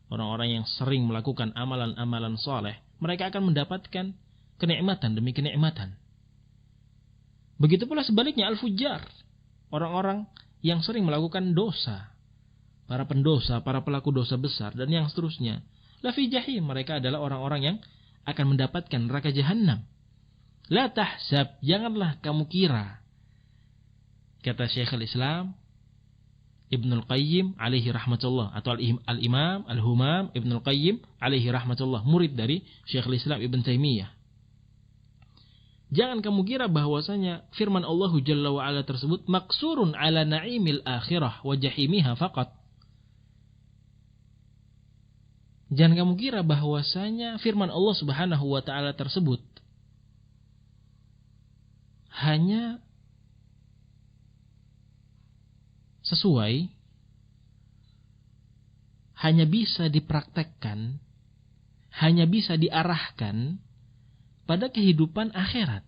orang-orang yang sering melakukan amalan-amalan saleh, mereka akan mendapatkan kenikmatan demi kenikmatan. Begitu pula sebaliknya al-fujjar, orang-orang yang sering melakukan dosa, para pendosa, para pelaku dosa besar dan yang seterusnya. Lafi jahim, mereka adalah orang-orang yang akan mendapatkan neraka jahanam. La tahsab, janganlah kamu kira, kata Syekhul Islam Ibnul Qayyim alaihi rahmatullah, atau al-Imam Al-Humam Ibnul Qayyim alaihi rahmatullah, murid dari Syekhul Islam Ibn Taimiyah. Jangan kamu kira bahwasanya firman Allah Jalla wa Ala tersebut maqsurun ala na'imil akhirah wa jahimiha faqat. Jangan kamu kira bahwasanya firman Allah Subhanahu wa taala tersebut hanya sesuai, hanya bisa dipraktekkan, hanya bisa diarahkan pada kehidupan akhirat.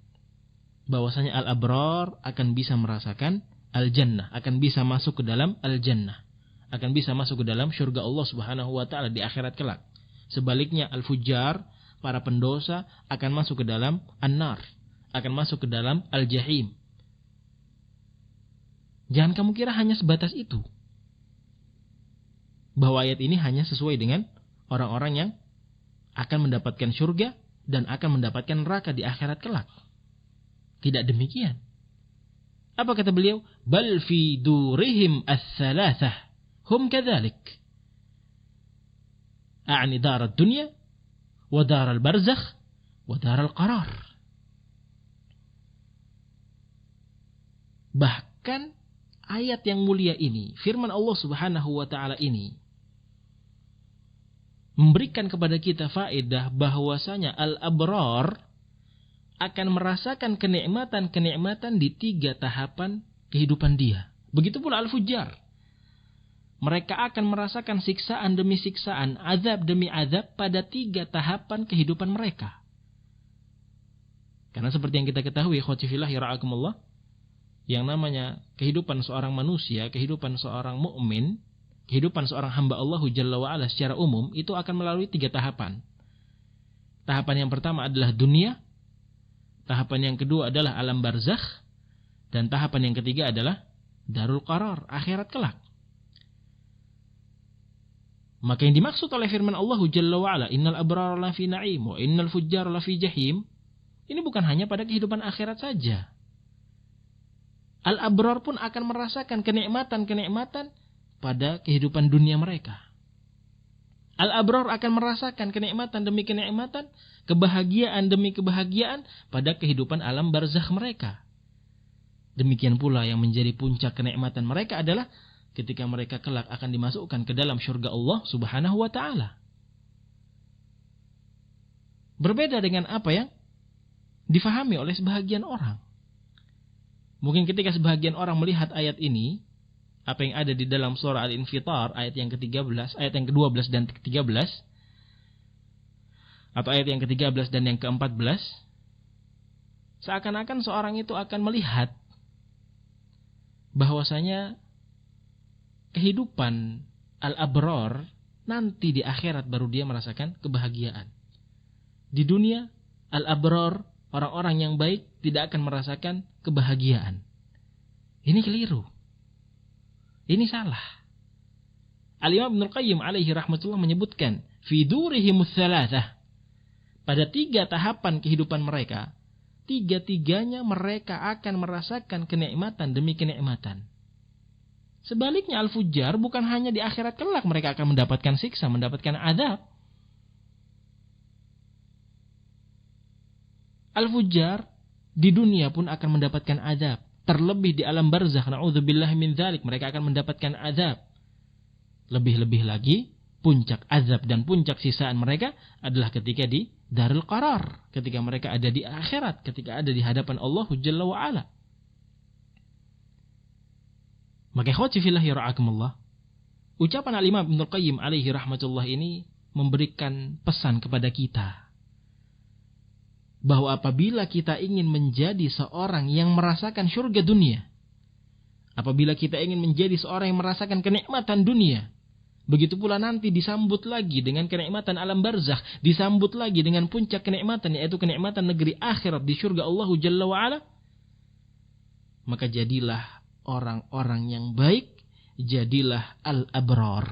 Bahwasanya al-abrar akan bisa merasakan al-jannah, akan bisa masuk ke dalam al-jannah, akan bisa masuk ke dalam surga Allah Subhanahu wa taala di akhirat kelak. Sebaliknya al-fujjar, para pendosa, akan masuk ke dalam an-nar, akan masuk ke dalam al-jahim. Jangan kamu kira hanya sebatas itu, bahwa ayat ini hanya sesuai dengan orang-orang yang akan mendapatkan surga dan akan mendapatkan neraka di akhirat kelak. Tidak demikian. Apa kata beliau? Bal fi durihim ats-tsalatsah hum kadzalik. A'ni dar ad-dunya wa dar al-barzakh wa dar al-qarar. Bahkan ayat yang mulia ini, firman Allah Subhanahu wa taala ini, memberikan kepada kita faedah bahwasanya al-abrar akan merasakan kenikmatan-kenikmatan di 3 tahapan kehidupan dia. Begitu pula al-fujjar. Mereka akan merasakan siksaan demi siksaan, azab demi azab pada 3 tahapan kehidupan mereka. Karena seperti yang kita ketahui, khotifillah yara'akumullah, yang namanya kehidupan seorang manusia, kehidupan seorang mukmin, kehidupan seorang hamba Allah Jalla wa'ala secara umum, itu akan melalui 3 tahapan. Tahapan yang pertama adalah dunia, tahapan yang kedua adalah alam barzakh, dan tahapan yang ketiga adalah darul qarar, akhirat kelak. Maka yang dimaksud oleh firman Allah Jalla wa'ala, innal abrara lafi na'im wa innal fujjara lafi jahim, ini bukan hanya pada kehidupan akhirat saja. Al-abrar pun akan merasakan kenikmatan-kenikmatan pada kehidupan dunia mereka. Al-abrar akan merasakan kenikmatan demi kenikmatan, kebahagiaan demi kebahagiaan pada kehidupan alam barzakh mereka. Demikian pula yang menjadi puncak kenikmatan mereka adalah ketika mereka kelak akan dimasukkan ke dalam syurga Allah Subhanahu wa ta'ala. Berbeda dengan apa yang difahami oleh sebahagian orang. Mungkin ketika sebahagian orang melihat ayat ini, apa yang ada di dalam surah Al-Infitar, ayat yang ke-13, ayat yang ke-12 dan ke-13, atau ayat yang ke-13 dan yang ke-14, seakan-akan seorang itu akan melihat bahwasanya kehidupan al-abrar nanti di akhirat baru dia merasakan kebahagiaan. Di dunia, al-abrar, orang-orang yang baik, tidak akan merasakan kebahagiaan. Ini keliru. Ini salah. Al-Imam Ibnul Qayyim alaihi rahmatullah menyebutkan, fi durihimus thalathah, pada 3 tahapan kehidupan mereka, 3-tiganya mereka akan merasakan kenikmatan demi kenikmatan. Sebaliknya al-fujjar bukan hanya di akhirat kelak mereka akan mendapatkan siksa, mendapatkan azab. Al-fujjar di dunia pun akan mendapatkan azab. Terlebih di alam barzakh, na'udzubillah min dzalik, mereka akan mendapatkan azab. Lebih-lebih lagi, puncak azab dan puncak sisaan mereka adalah ketika di darul qarar, ketika mereka ada di akhirat, ketika ada di hadapan Allah Jalla wa'ala. Maka ikhwati fillah yara'akumullah, ucapan al-Imam Ibnul Qayyim alaihi rahmatullah ini memberikan pesan kepada kita bahwa apabila kita ingin menjadi seorang yang merasakan syurga dunia, apabila kita ingin menjadi seorang yang merasakan kenikmatan dunia, begitu pula nanti disambut lagi dengan kenikmatan alam barzakh, disambut lagi dengan puncak kenikmatan, yaitu kenikmatan negeri akhirat di syurga Allah Jalla wa'ala, maka jadilah orang-orang yang baik, jadilah al-abrar.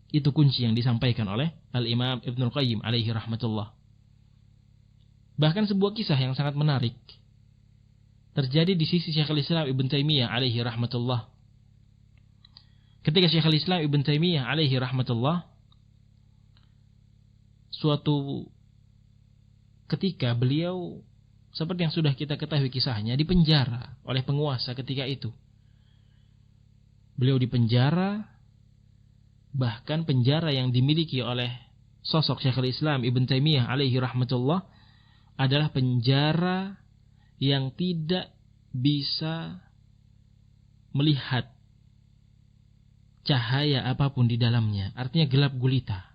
Itu kunci yang disampaikan oleh Al-Imam Ibnul Qayyim alaihi rahmatullah. Bahkan sebuah kisah yang sangat menarik terjadi di sisi Syekhul Islam Ibn Taimiyah alaihi rahmatullah. Ketika Syekhul Islam Ibn Taimiyah alaihi rahmatullah suatu ketika beliau, seperti yang sudah kita ketahui kisahnya, dipenjara oleh penguasa ketika itu. Beliau dipenjara, bahkan penjara yang dimiliki oleh sosok Syekhul Islam Ibn Taimiyah alaihi rahmatullah adalah penjara yang tidak bisa melihat cahaya apapun di dalamnya. Artinya gelap gulita.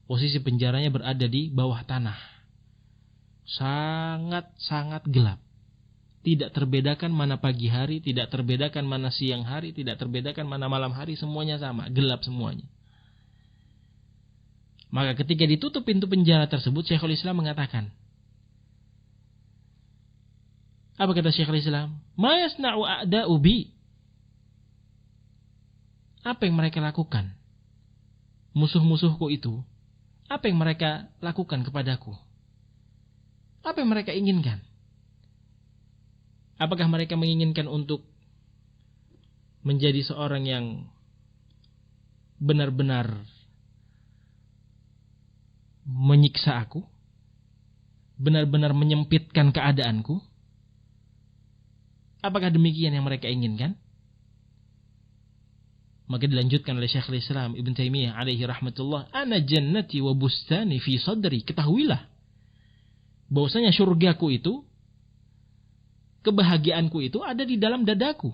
Posisi penjaranya berada di bawah tanah. Sangat-sangat gelap. Tidak terbedakan mana pagi hari, tidak terbedakan mana siang hari, tidak terbedakan mana malam hari, semuanya sama, gelap semuanya. Maka ketika ditutup pintu penjara tersebut, Syekhul Islam mengatakan, apa kata Syekhul Islam? Ma yasna'u a'da'u bi. Apa yang mereka lakukan? Musuh-musuhku itu, apa yang mereka lakukan kepadaku? Apa yang mereka inginkan? Apakah mereka menginginkan untuk menjadi seorang yang benar-benar menyiksa aku? Benar-benar menyempitkan keadaanku? Apakah demikian yang mereka inginkan? Maka dilanjutkan oleh Syekhul Islam Ibn Taimiyah alaihi rahmatullah, ana jannati wa bustani fi sadri. Ketahuilah bahwasanya surgaku itu, kebahagiaanku itu ada di dalam dadaku,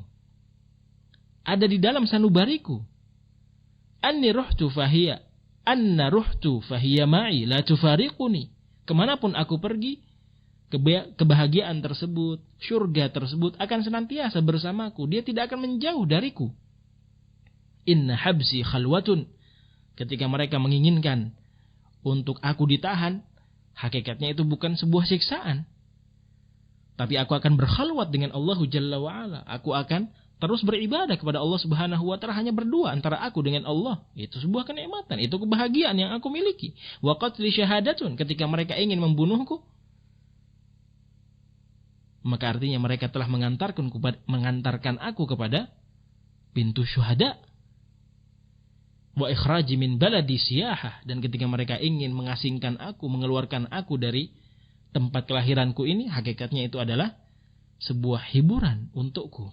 ada di dalam sanubariku. Anna ruhtu fahiya ma'i la tufariquni. Kemanapun aku pergi, kebahagiaan tersebut, surga tersebut akan senantiasa bersamaku. Dia tidak akan menjauh dariku. Inna habsi khalwatun. Ketika mereka menginginkan untuk aku ditahan, hakikatnya itu bukan sebuah siksaan. Tapi aku akan berkhalwat dengan Allah Jalla wa'ala. Aku akan terus beribadah kepada Allah Subhanahu wa ta'ala, hanya berdua antara aku dengan Allah. Itu sebuah kenikmatan, itu kebahagiaan yang aku miliki. Wa qatli syahadatun. Ketika mereka ingin membunuhku, maka artinya mereka telah mengantarkan aku kepada pintu syuhada. Wa ikhraji min baladi siyahah. Dan ketika mereka ingin mengasingkan aku, mengeluarkan aku dari tempat kelahiranku ini, hakikatnya itu adalah sebuah hiburan untukku.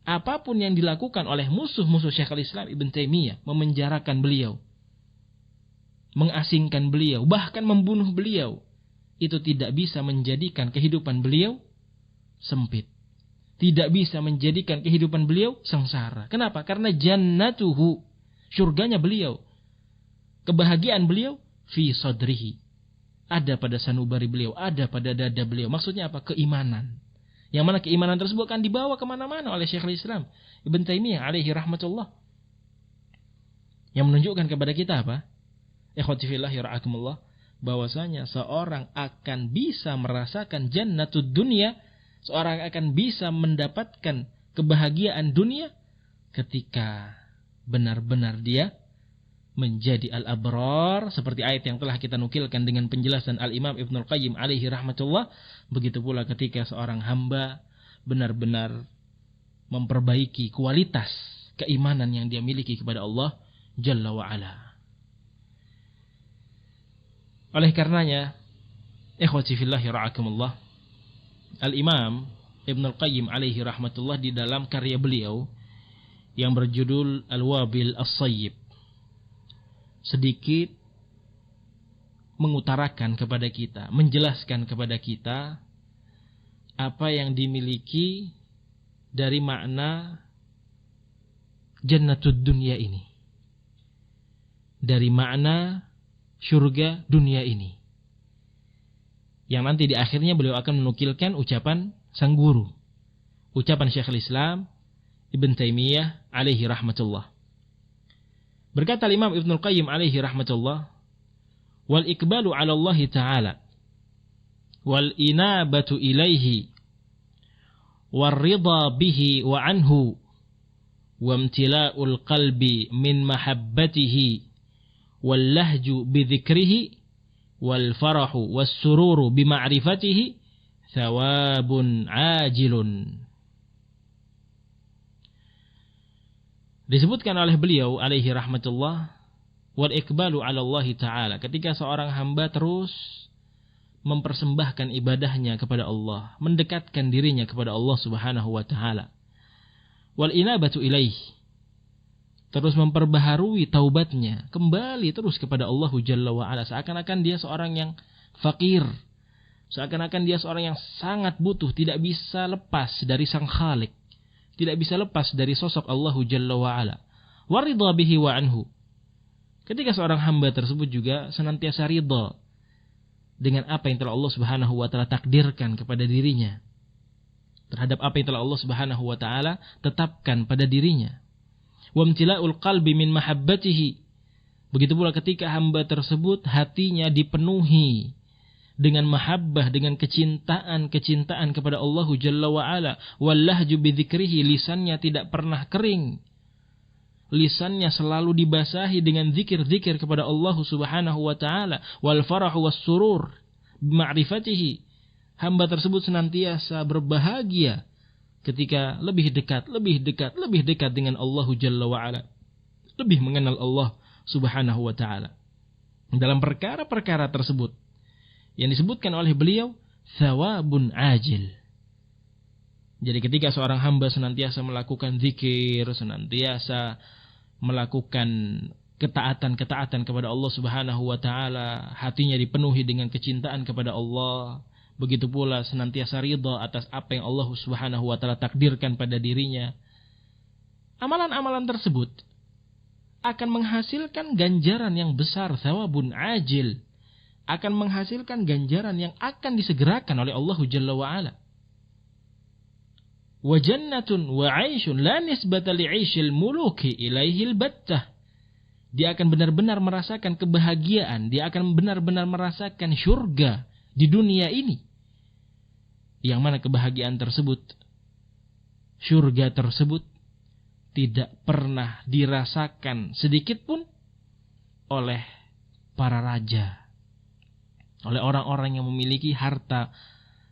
Apapun yang dilakukan oleh musuh-musuh Syekhul Islam Ibn Taimiyah, memenjarakan beliau, mengasingkan beliau, bahkan membunuh beliau, itu tidak bisa menjadikan kehidupan beliau sempit. Tidak bisa menjadikan kehidupan beliau sengsara. Kenapa? Karena jannatuhu, surganya beliau, kebahagiaan beliau, fi sadrihi, ada pada sanubari beliau, ada pada dada beliau. Maksudnya apa? Keimanan. Yang mana keimanan tersebut akan dibawa kemana-mana oleh Syekhul Islam Ibn Taimiyah alaihi rahmatullah. Yang menunjukkan kepada kita apa? Ikhwati fillah yara'akumullah, bahwasanya seorang akan bisa merasakan jannatud dunia, seorang akan bisa mendapatkan kebahagiaan dunia ketika benar-benar dia menjadi al-abrar, seperti ayat yang telah kita nukilkan dengan penjelasan Al-Imam Ibnul Qayyim alaihi rahmatullah. Begitu pula ketika seorang hamba benar-benar memperbaiki kualitas keimanan yang dia miliki kepada Allah Jalla wa'ala. Oleh karenanya, ikhwati fillahi ra'akumullah, Al-Imam Ibnul Qayyim alaihi rahmatullah di dalam karya beliau yang berjudul Al-Wabil As-Sayyib sedikit mengutarakan kepada kita, menjelaskan kepada kita apa yang dimiliki dari makna jannatud dunia ini, dari makna surga dunia ini, yang nanti di akhirnya beliau akan menukilkan ucapan sang guru, ucapan Syekhul Islam Ibn Taimiyah alaihi rahmatullah. Berkata Imam Ibnul Qayyim alaihi rahmatullah, wal ikbalu ala Allah ta'ala wal inabatu ilaihi wal ridha bihi wa anhu wa imtila'ul qalbi min mahabbatihi wal lahju bi dhikrihi wal farahu was sururu bi ma'rifatihi thawabun ajilun. Disebutkan oleh beliau alaihi rahmatullah, wal ikbalu ala Allah ta'ala, ketika seorang hamba terus mempersembahkan ibadahnya kepada Allah, mendekatkan dirinya kepada Allah Subhanahu wa ta'ala. Wal inabatu ilaih, terus memperbaharui taubatnya, kembali terus kepada Allah Jalla wa ala, seakan-akan dia seorang yang fakir, seakan-akan dia seorang yang sangat butuh, tidak bisa lepas dari sang Khalik, tidak bisa lepas dari sosok Allah Jalla wa ala. Waridha bihi wa anhu, ketika seorang hamba tersebut juga senantiasa ridha dengan apa yang telah Allah Subhanahu wa ta'ala takdirkan kepada dirinya, terhadap apa yang telah Allah Subhanahu wa ta'ala tetapkan pada dirinya. Wa imtila'ul qalbi min mahabbatihi, begitu pula ketika hamba tersebut hatinya dipenuhi dengan mahabbah, dengan kecintaan kepada Allah Jalla wa ala. Wallahju bidzikrihi, lisannya tidak pernah kering, lisannya selalu dibasahi dengan zikir-zikir kepada Allah Subhanahu wa ta'ala. Wal farahu was surur bima'rifatihi, hamba tersebut senantiasa berbahagia ketika lebih dekat dengan Allah Jalla wa ala, lebih mengenal Allah Subhanahu wa ta'ala. Dalam perkara-perkara tersebut yang disebutkan oleh beliau, thawabun ajil, Jadi ketika seorang hamba senantiasa melakukan zikir, senantiasa melakukan ketaatan-ketaatan kepada Allah Subhanahu wa taala, hatinya dipenuhi dengan kecintaan kepada Allah, begitu pula senantiasa ridha atas apa yang Allah Subhanahu wa taala takdirkan pada dirinya. Amalan-amalan tersebut akan menghasilkan ganjaran yang besar, thawabun ajil, akan menghasilkan ganjaran yang akan disegerakan oleh Allah Jalla wa ala. Wa jannatun wa 'aishun la nisbata li'aishil muluki ilaihil battah. Dia akan benar-benar merasakan kebahagiaan, dia akan benar-benar merasakan syurga di dunia ini. Yang mana kebahagiaan tersebut, syurga tersebut tidak pernah dirasakan sedikit pun oleh para raja, oleh orang-orang yang memiliki harta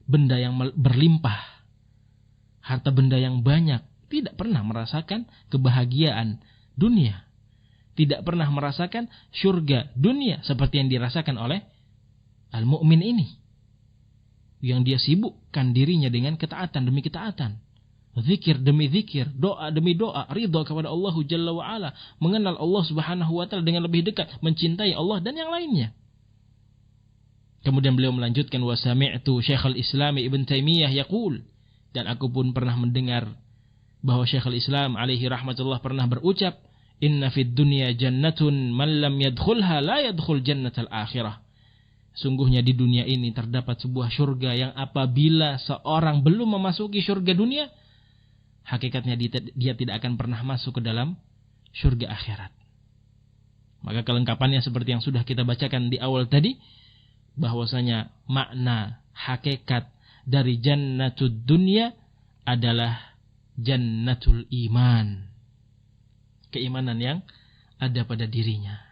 benda yang berlimpah, harta benda yang banyak, tidak pernah merasakan kebahagiaan dunia, tidak pernah merasakan syurga dunia seperti yang dirasakan oleh al-mu'min ini, yang dia sibukkan dirinya dengan ketaatan demi ketaatan, zikir demi zikir, doa demi doa, ridha kepada Allah Jalla wa ala, mengenal Allah Subhanahu wa taala dengan lebih dekat, mencintai Allah dan yang lainnya. Kemudian beliau melanjutkan, wa sami'tu Syekhul Islam Ibn Taimiyah yaqul, dan aku pun pernah mendengar bahwa Syekhul Islam alaihi rahmatullah pernah berucap, inna fid dunya jannatun man lam yadkhulha la yadkhul jannatal akhirah. Sungguhnya di dunia ini terdapat sebuah syurga yang apabila seorang belum memasuki syurga dunia, hakikatnya dia tidak akan pernah masuk ke dalam syurga akhirat. Maka kelengkapannya seperti yang sudah kita bacakan di awal tadi, bahwasanya makna hakikat dari jannatud dunya adalah jannatul iman, keimanan yang ada pada dirinya.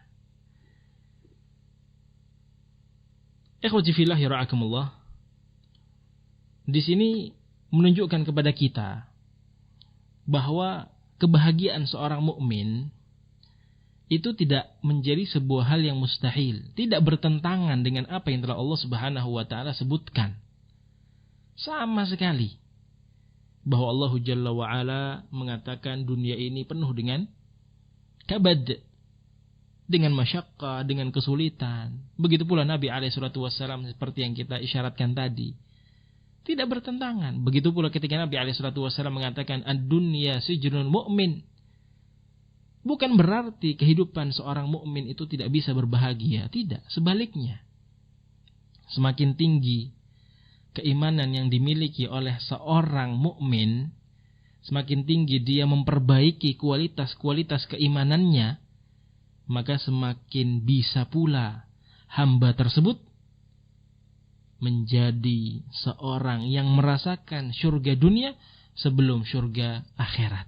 Ikhwati fillah yara'akumullah. Di sini menunjukkan kepada kita bahwa kebahagiaan seorang mukmin itu tidak menjadi sebuah hal yang mustahil, tidak bertentangan dengan apa yang telah Allah Subhanahu wa taala sebutkan. Sama sekali. Bahwa Allah Jalla wa ala mengatakan dunia ini penuh dengan kabad, dengan masyaqqah, dengan kesulitan. Begitu pula Nabi SAW seperti yang kita isyaratkan tadi. Tidak bertentangan. Begitu pula ketika Nabi SAW mengatakan ad-dunya sijnul mu'min. Bukan berarti kehidupan seorang mukmin itu tidak bisa berbahagia. Tidak, sebaliknya. Semakin tinggi keimanan yang dimiliki oleh seorang mukmin, semakin tinggi dia memperbaiki kualitas-kualitas keimanannya, maka semakin bisa pula hamba tersebut menjadi seorang yang merasakan syurga dunia sebelum syurga akhirat.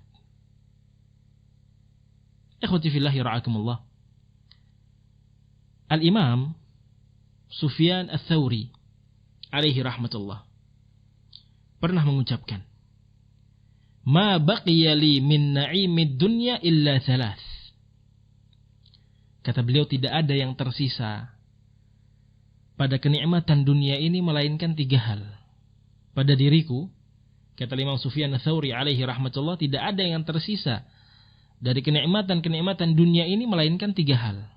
Ikhwati fillahi ra'akumullah. Al-Imam Sufyan Ats-Tsauri alaihi rahmatullah pernah mengucapkan, ma baqiya li min na'imid dunya illa thalath. Kata beliau, tidak ada yang tersisa pada kenikmatan dunia ini melainkan 3 hal. Pada diriku, kata Imam Sufyan Ats-Tsauri alaihi rahmatullah, tidak ada yang tersisa dari kenikmatan-kenikmatan dunia ini melainkan 3 hal.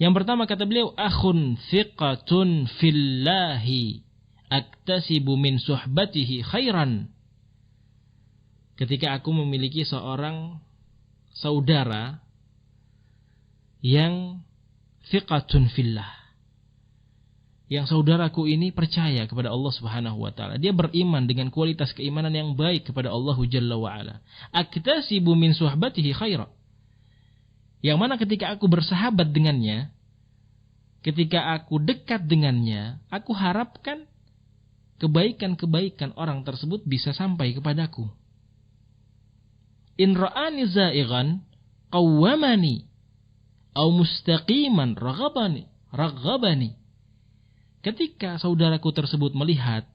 Yang pertama kata beliau, akhun thiqatun fillahi aktasibu min suhbatihi khairan. Ketika aku memiliki seorang saudara yang thiqatun fillah, yang saudaraku ini percaya kepada Allah Subhanahu wa taala, dia beriman dengan kualitas keimanan yang baik kepada Allah Jalla wa ala. Aktasibu min suhbatihi khairan. Yang mana ketika aku bersahabat dengannya, ketika aku dekat dengannya, aku harapkan kebaikan-kebaikan orang tersebut bisa sampai kepadaku. In ra'ani za'ighan qawwamani aw mustaqiman raghhabani. Ketika saudaraku tersebut melihat,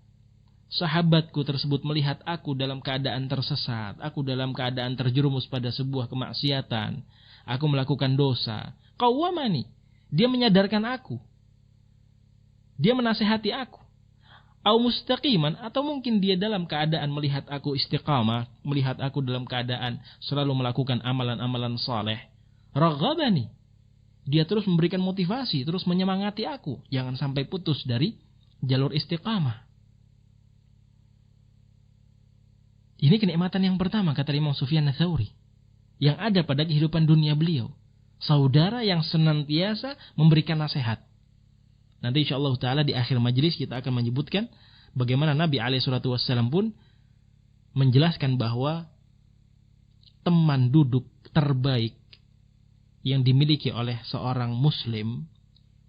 sahabatku tersebut melihat aku dalam keadaan tersesat, aku dalam keadaan terjerumus pada sebuah kemaksiatan, aku melakukan dosa, qawwamani, dia menyadarkan aku, dia menasihati aku. au mustaqiman, atau mungkin dia dalam keadaan melihat aku istiqamah, melihat aku dalam keadaan selalu melakukan amalan-amalan saleh, raghabani, dia terus memberikan motivasi, terus menyemangati aku, jangan sampai putus dari jalur istiqamah. Ini kenikmatan yang pertama, kata Imam Sufyan Ats-Tsauri, yang ada pada kehidupan dunia beliau. Saudara yang senantiasa memberikan nasihat. Nanti insyaallah ta'ala di akhir majelis kita akan menyebutkan bagaimana Nabi SAW pun menjelaskan bahwa teman duduk terbaik yang dimiliki oleh seorang muslim,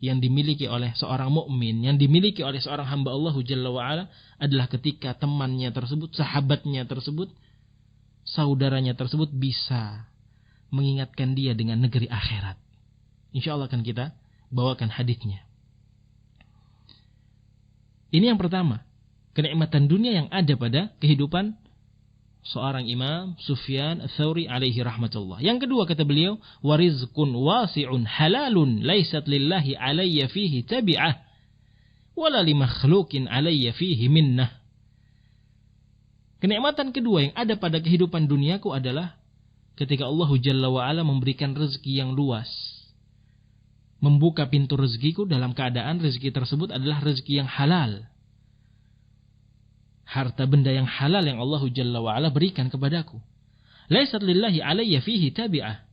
yang dimiliki oleh seorang mukmin, yang dimiliki oleh seorang hamba Allah Jalla wa'ala adalah ketika temannya tersebut, sahabatnya tersebut, saudaranya tersebut bisa mengingatkan dia dengan negeri akhirat. InsyaAllah akan kita bawakan hadisnya. Ini yang pertama, kenikmatan dunia yang ada pada kehidupan seorang Imam Sufyan Ats-Tsauri alaihi rahmatullah. Yang kedua kata beliau, warizqun wasi'un halalun laysat lillahi alayya fihi tabi'ah wala li makhluqin alayya fihi minnah. Kenikmatan kedua yang ada pada kehidupan duniaku adalah ketika Allah Jalla wa'ala memberikan rezeki yang luas, membuka pintu rezekiku dalam keadaan rezeki tersebut adalah rezeki yang halal, harta benda yang halal yang Allah Jalla wa'ala berikan kepadaku. Laisat lillahi alayya fihi tabi'ah,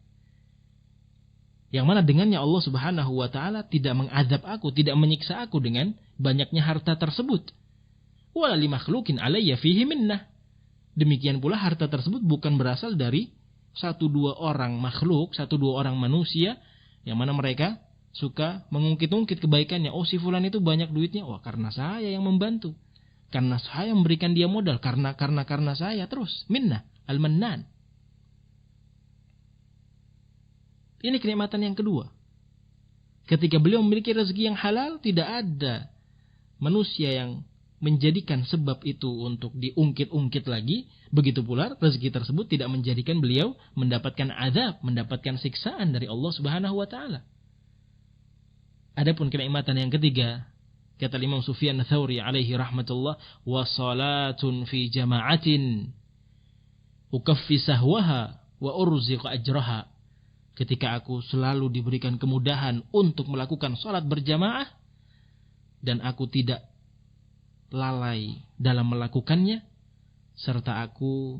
yang mana dengannya Allah Subhanahu wa ta'ala tidak mengazab aku, tidak menyiksa aku dengan banyaknya harta tersebut. Wala li makhluqin alayya fihi minnah. Demikian pula harta tersebut bukan berasal dari satu dua orang makhluk, satu dua orang manusia yang mana mereka suka mengungkit-ungkit kebaikannya. Oh, si fulan itu banyak duitnya, wah karena saya yang membantu, karena saya memberikan dia modal, karena saya, terus minnah, al-mannan. Ini kenikmatan yang kedua. Ketika beliau memiliki rezeki yang halal, tidak ada manusia yang menjadikan sebab itu untuk diungkit-ungkit lagi. Begitu pula rezeki tersebut tidak menjadikan beliau mendapatkan azab, mendapatkan siksaan dari Allah Subhanahu wa ta'ala. Adapun kenikmatan yang ketiga, kata Imam Sufyan Ats-Tsauri alaihi rahmatullah, wa salatun fi jama'atin ukaffi sahwaha wa urziq ajraha. Ketika aku selalu diberikan kemudahan untuk melakukan salat berjamaah dan aku tidak lalai dalam melakukannya, serta aku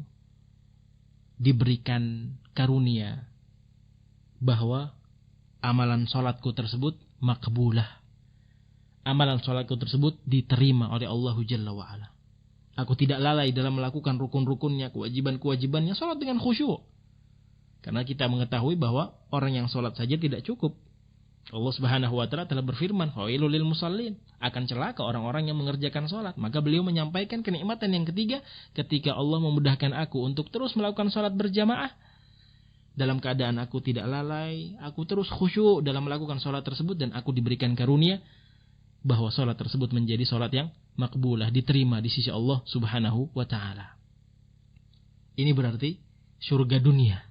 diberikan karunia bahwa amalan salatku tersebut makbulah, amalan salatku tersebut diterima oleh Allah Jalla wa'ala. Aku tidak lalai dalam melakukan rukun-rukunnya, kewajiban-kewajibannya, salat dengan khusyuk. Karena kita mengetahui bahwa orang yang salat saja tidak cukup. Allah Subhanahu wa ta'ala telah berfirman, fawailul lil musallin, akan celaka orang-orang yang mengerjakan salat. Maka beliau menyampaikan kenikmatan yang ketiga, ketika Allah memudahkan aku untuk terus melakukan salat berjamaah dalam keadaan aku tidak lalai, aku terus khusyuk dalam melakukan salat tersebut, dan aku diberikan karunia bahwa salat tersebut menjadi salat yang makbulah, diterima di sisi Allah Subhanahu wa ta'ala. Ini berarti surga dunia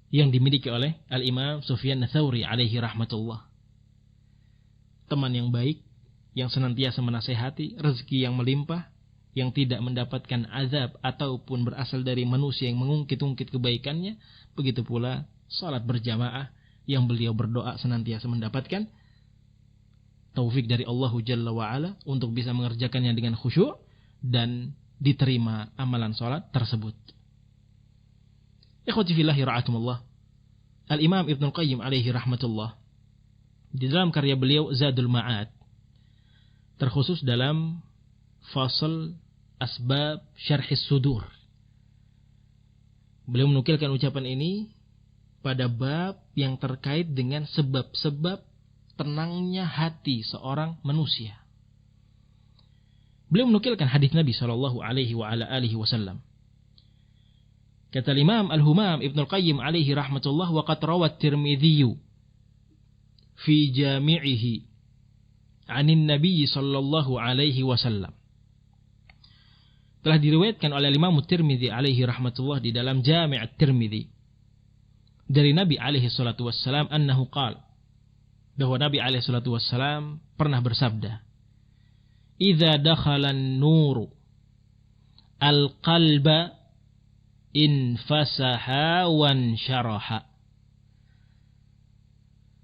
yang dimiliki oleh Al-Imam Sufyan Ats-Tsauri alaihi rahmatullah. Teman yang baik, yang senantiasa menasehati, rezeki yang melimpah, yang tidak mendapatkan azab ataupun berasal dari manusia yang mengungkit-ungkit kebaikannya. Begitu pula salat berjamaah yang beliau berdoa senantiasa mendapatkan taufik dari Allah Jalla wa'ala untuk bisa mengerjakannya dengan khusyuk dan diterima amalan salat tersebut. Ikhwati fillahi ra'akumullah. Al-Imam Ibnul Qayyim alaihi rahmatullah, di dalam karya beliau Zadul Ma'ad, terkhusus dalam fasal asbab syarhis sudur, beliau menukilkan ucapan ini pada bab yang terkait dengan sebab-sebab tenangnya hati seorang manusia. Beliau menukilkan hadis Nabi sallallahu alaihi wasallam. Kata Imam Al-Humam Ibnul Qayyim alaihi rahmatullah, wa qad rawat Tirmidzi fi jami'ihi 'anin Nabi sallallahu alaihi wasallam. Telah diriwayatkan oleh Imam Tirmidzi alaihi rahmatullah di dalam Jami' At-Tirmidzi dari Nabi alaihi salatu wassalam annahu qala, bahwa Nabi alaihi salatu wassalam pernah bersabda, idza dakhala an-nur al-qalba infasaha wansyaraha.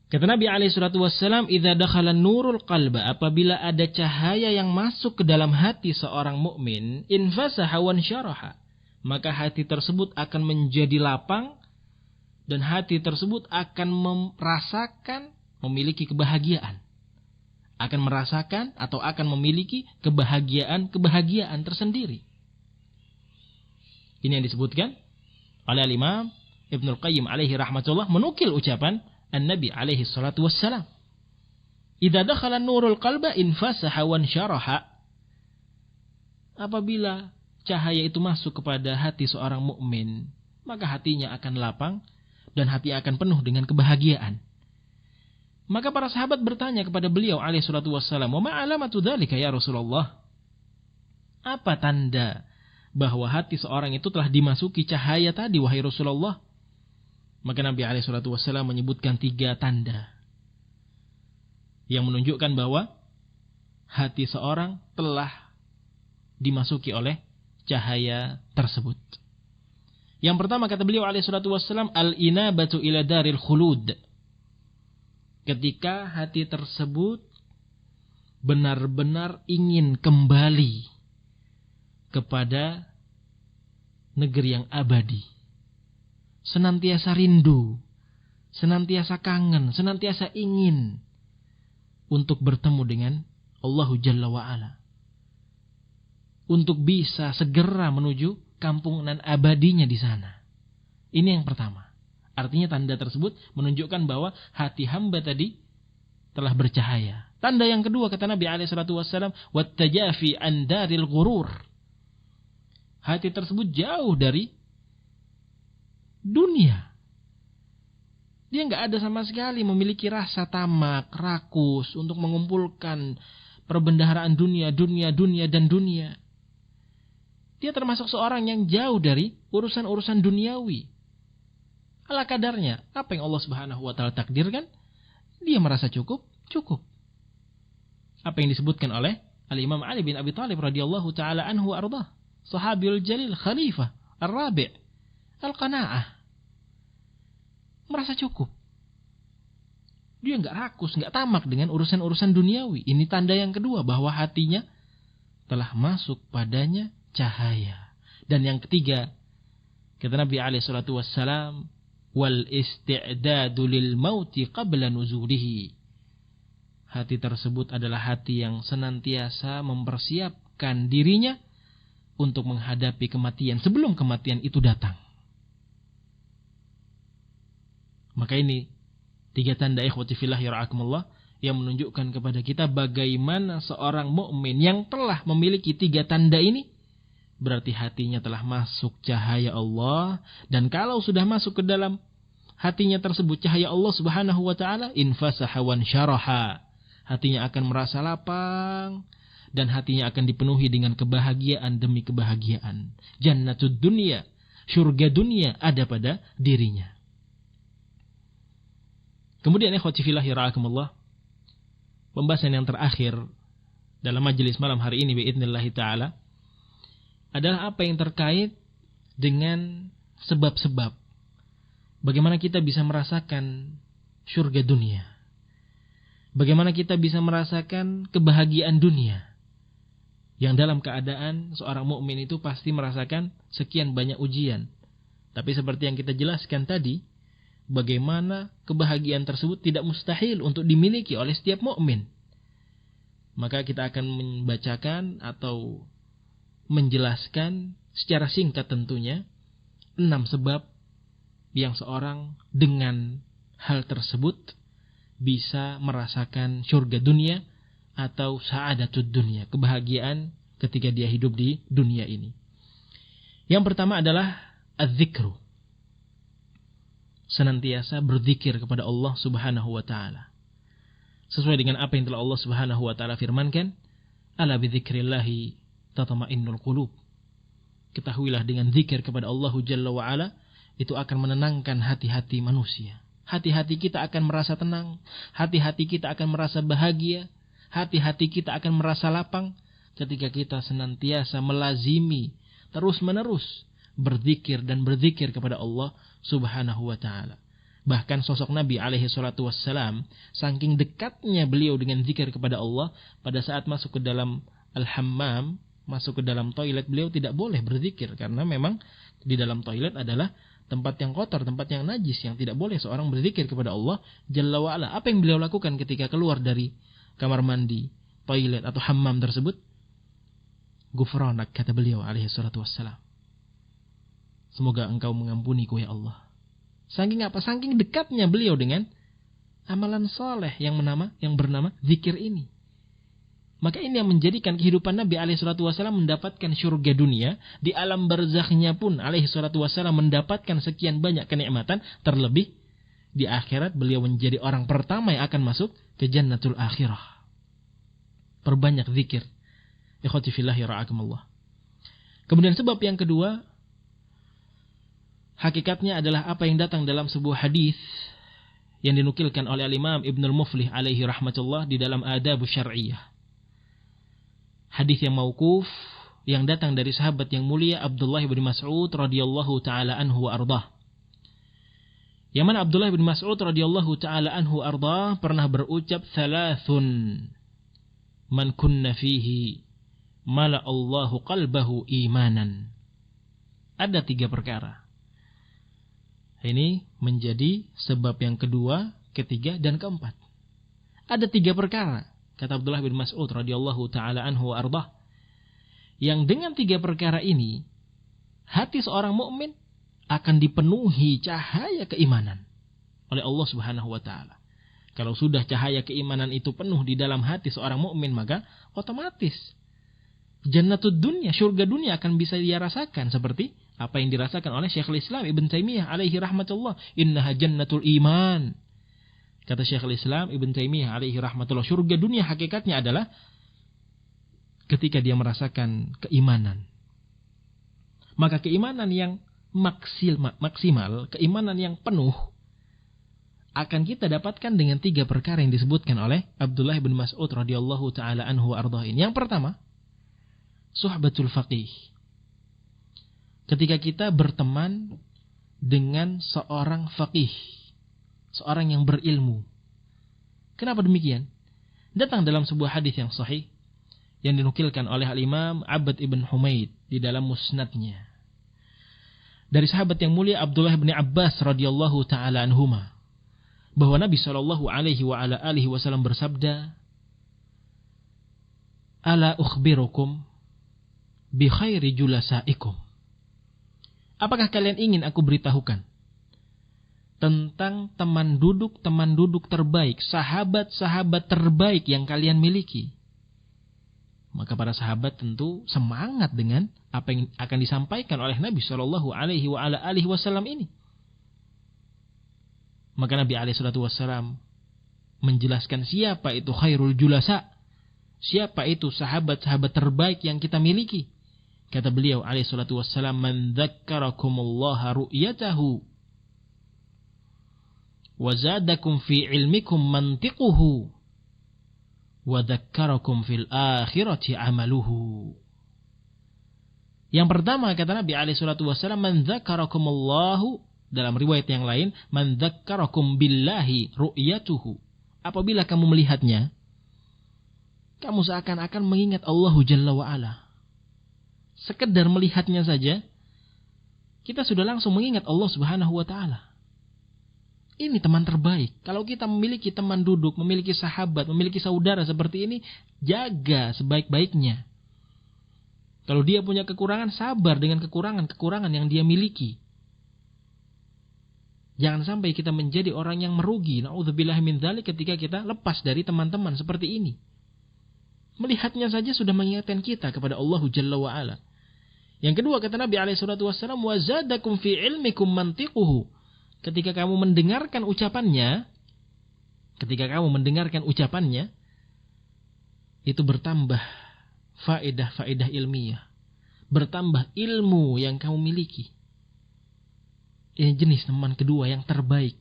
Kata Nabi SAW, idza dakhala nurul qalba, apabila ada cahaya yang masuk ke dalam hati seorang mukmin, infasaha wansyaraha, maka hati tersebut akan menjadi lapang dan hati tersebut akan merasakan memiliki kebahagiaan. Akan merasakan atau akan memiliki kebahagiaan tersendiri. Ini yang disebutkan oleh Imam Ibnul Qayyim alaihi rahmatullah menukil ucapan An-Nabi alaihi salatu wassalam. Idza dakhala nurul qalba infasaha wansyaraha. Apabila cahaya itu masuk kepada hati seorang mukmin, maka hatinya akan lapang dan hati akan penuh dengan kebahagiaan. Maka para sahabat bertanya kepada beliau alaihi salatu wassalam, "Wa ma alamatu dzalika ya Rasulullah?" Apa tanda bahwa hati seorang itu telah dimasuki cahaya tadi, wahai Rasulullah? Maka Nabi alaihi salatu wassalam menyebutkan 3 tanda yang menunjukkan bahwa hati seorang telah dimasuki oleh cahaya tersebut. Yang pertama, kata beliau alaihi salatu wassalam, al-inabatu ila daril khulud. Ketika hati tersebut benar-benar ingin kembali kepada negeri yang abadi. Senantiasa rindu, senantiasa kangen, senantiasa ingin untuk bertemu dengan Allah Jalla wa'ala. Untuk bisa segera menuju kampung nan abadinya di sana. Ini yang pertama. Artinya tanda tersebut menunjukkan bahwa hati hamba tadi telah bercahaya. Tanda yang kedua, kata Nabi SAW, wattajafi an daril ghurur. Hati tersebut jauh dari dunia. Dia nggak ada sama sekali memiliki rasa tamak, rakus untuk mengumpulkan perbendaharaan dunia. Dia termasuk seorang yang jauh dari urusan-urusan duniawi. Ala kadarnya, apa yang Allah Subhanahu wa taala takdirkan, dia merasa cukup. Apa yang disebutkan oleh Al-Imam Ali bin Abi Thalib radhiyallahu taala anhu wa ardhah, sahabiul jalil, khalifah ar-rabi', al-qanaah. Merasa cukup. Dia enggak rakus, enggak tamak dengan urusan-urusan duniawi. Ini tanda yang kedua bahwa hatinya telah masuk padanya cahaya. Dan yang ketiga, kata Nabi alaihi salatu wassalam, wal isti'dadu lil mauti qabla nuzulihi. Hati tersebut adalah hati yang senantiasa mempersiapkan dirinya untuk menghadapi kematian sebelum kematian itu datang. Maka ini 3 tanda ikhwati fillah yara'akumullah yang menunjukkan kepada kita bagaimana seorang mukmin yang telah memiliki 3 tanda ini berarti hatinya telah masuk cahaya Allah. Dan kalau sudah masuk ke dalam hatinya tersebut cahaya Allah Subhanahu wa ta'ala, infasaha wansyaraha. Hatinya akan merasa lapang dan hatinya akan dipenuhi dengan kebahagiaan demi kebahagiaan. Jannatud dunya, surga dunia ada pada dirinya. Kemudian ikhwati fillah yara'akumullah, pembahasan yang terakhir dalam majelis malam hari ini biidznillah ta'ala adalah apa yang terkait dengan sebab-sebab bagaimana kita bisa merasakan surga dunia. Bagaimana kita bisa merasakan kebahagiaan dunia. Yang dalam keadaan seorang mukmin itu pasti merasakan sekian banyak ujian. Tapi seperti yang kita jelaskan tadi, bagaimana kebahagiaan tersebut tidak mustahil untuk dimiliki oleh setiap mukmin. Maka kita akan membacakan atau menjelaskan secara singkat tentunya 6 sebab yang seorang dengan hal tersebut bisa merasakan surga dunia atau sa'adatud dunia, kebahagiaan ketika dia hidup di dunia ini. Yang pertama adalah az-zikru, senantiasa berzikir kepada Allah Subhanahu wa taala. Sesuai dengan apa yang telah Allah Subhanahu wa taala firmankan, ala bidzikrillahi tatma'innul qulub. Ketahuilah dengan zikir kepada Allah Jalla wa ala itu akan menenangkan hati-hati manusia. Hati-hati kita akan merasa tenang, hati-hati kita akan merasa bahagia, hati-hati kita akan merasa lapang ketika kita senantiasa melazimi terus-menerus berzikir dan berzikir kepada Allah Subhanahu wa taala. Bahkan sosok Nabi alaihi salatu wassalam, saking dekatnya beliau dengan zikir kepada Allah, pada saat masuk ke dalam al-hammam, masuk ke dalam toilet, beliau tidak boleh berzikir karena memang di dalam toilet adalah tempat yang kotor, tempat yang najis, yang tidak boleh seorang berzikir kepada Allah Jalla wa'ala. Apa yang beliau lakukan ketika keluar dari kamar mandi, toilet atau hammam tersebut? Ghufranak, kata beliau alaihi salatu wassalam. Semoga engkau mengampuniku ya Allah. Saking apa? Saking dekatnya beliau dengan amalan soleh yang bernama zikir ini. Maka ini yang menjadikan kehidupan Nabi alaihi salatu wassalam mendapatkan syurga dunia. Di alam barzakhnya pun alaihi salatu wassalam mendapatkan sekian banyak kenikmatan. Terlebih di akhirat beliau menjadi orang pertama yang akan masuk ke jannatul akhirah. Perbanyak zikir. Ikhwati fillahi ra'akumullah. Kemudian sebab yang kedua, hakikatnya adalah apa yang datang dalam sebuah hadis yang dinukilkan oleh Al-Imam Ibnul Muflih alaihi rahmatullah di dalam Adabus Syar'iyyah. Hadis yang mauquf yang datang dari sahabat yang mulia Abdullah bin Mas'ud radhiyallahu taala anhu wa ardah. Yang mana Abdullah bin Mas'ud radhiyallahu taala anhu ardah pernah berucap thalathun man kunna fihi mala Allahu qalbahu imanan. Ada 3 perkara. Ini menjadi sebab yang kedua, ketiga, dan keempat. Ada 3 perkara, kata Abdullah bin Mas'ud radhiyallahu taala anhu wa ardah, yang dengan 3 perkara ini hati seorang mukmin akan dipenuhi cahaya keimanan oleh Allah Subhanahu wa taala. Kalau sudah cahaya keimanan itu penuh di dalam hati seorang mukmin, maka otomatis jannatud dunya, surga dunia akan bisa dia rasakan seperti apa yang dirasakan oleh Syekhul Islam Ibn Taimiyah alaihi rahmatullah. Innaha jannatul iman. Kata Syekhul Islam Ibn Taimiyah alaihi rahmatullah, surga dunia hakikatnya adalah ketika dia merasakan keimanan. Maka keimanan yang maksimal, keimanan yang penuh akan kita dapatkan dengan 3 perkara yang disebutkan oleh Abdullah bin Mas'ud radhiyallahu taala anhu wa ardhain. Yang pertama, suhbatul faqih. Ketika kita berteman dengan seorang faqih, seorang yang berilmu. Kenapa demikian? Datang dalam sebuah hadis yang sahih yang dinukilkan oleh Al-Imam Abd ibn Humaid di dalam musnadnya. Dari sahabat yang mulia Abdullah bin Abbas radhiyallahu taala anhuma, bahwa Nabi sallallahu alaihi wa ala alihi wasallam bersabda, "Ala ukhbirukum bi khairi julasaikum." Apakah kalian ingin aku beritahukan tentang teman duduk terbaik, sahabat-sahabat terbaik yang kalian miliki? Maka para sahabat tentu semangat dengan apa yang akan disampaikan oleh Nabi sallallahu alaihi wa ala alihi wasallam ini. Maka Nabi alaihi salatu wasallam menjelaskan siapa itu khairul julasa, siapa itu sahabat-sahabat terbaik yang kita miliki. Kata beliau alaihi salatu wassalam, man dzakkarakumullah ru'yatahu wa zadakum fi ilmikum mantiquhu wa dzakkarakum fil akhirati amaluhu. Yang pertama kata Nabi alaihi salatu wassalam, man dzakkarakumullahu, dalam riwayat yang lain, man dzakkarakum billahi ru'yatuhu. Apabila kamu melihatnya, kamu seakan-akan mengingat Allah Jalla wa'ala. Sekedar melihatnya saja, kita sudah langsung mengingat Allah Subhanahu wa ta'ala. Ini teman terbaik. Kalau kita memiliki teman duduk, memiliki sahabat, memiliki saudara seperti ini, jaga sebaik-baiknya. Kalau dia punya kekurangan, sabar dengan kekurangan yang dia miliki. Jangan sampai kita menjadi orang yang merugi, na'udzubillahi min dzalik, ketika kita lepas dari teman-teman seperti ini. Melihatnya saja sudah mengingatkan kita kepada Allah Jalla wa'ala. Yang kedua kata Nabi alaihi salatu wassalam, wa zadakum fi ilmikum mantiquhu. Ketika kamu mendengarkan ucapannya, itu bertambah faedah ilmiah, bertambah ilmu yang kamu miliki. Ini jenis teman kedua yang terbaik.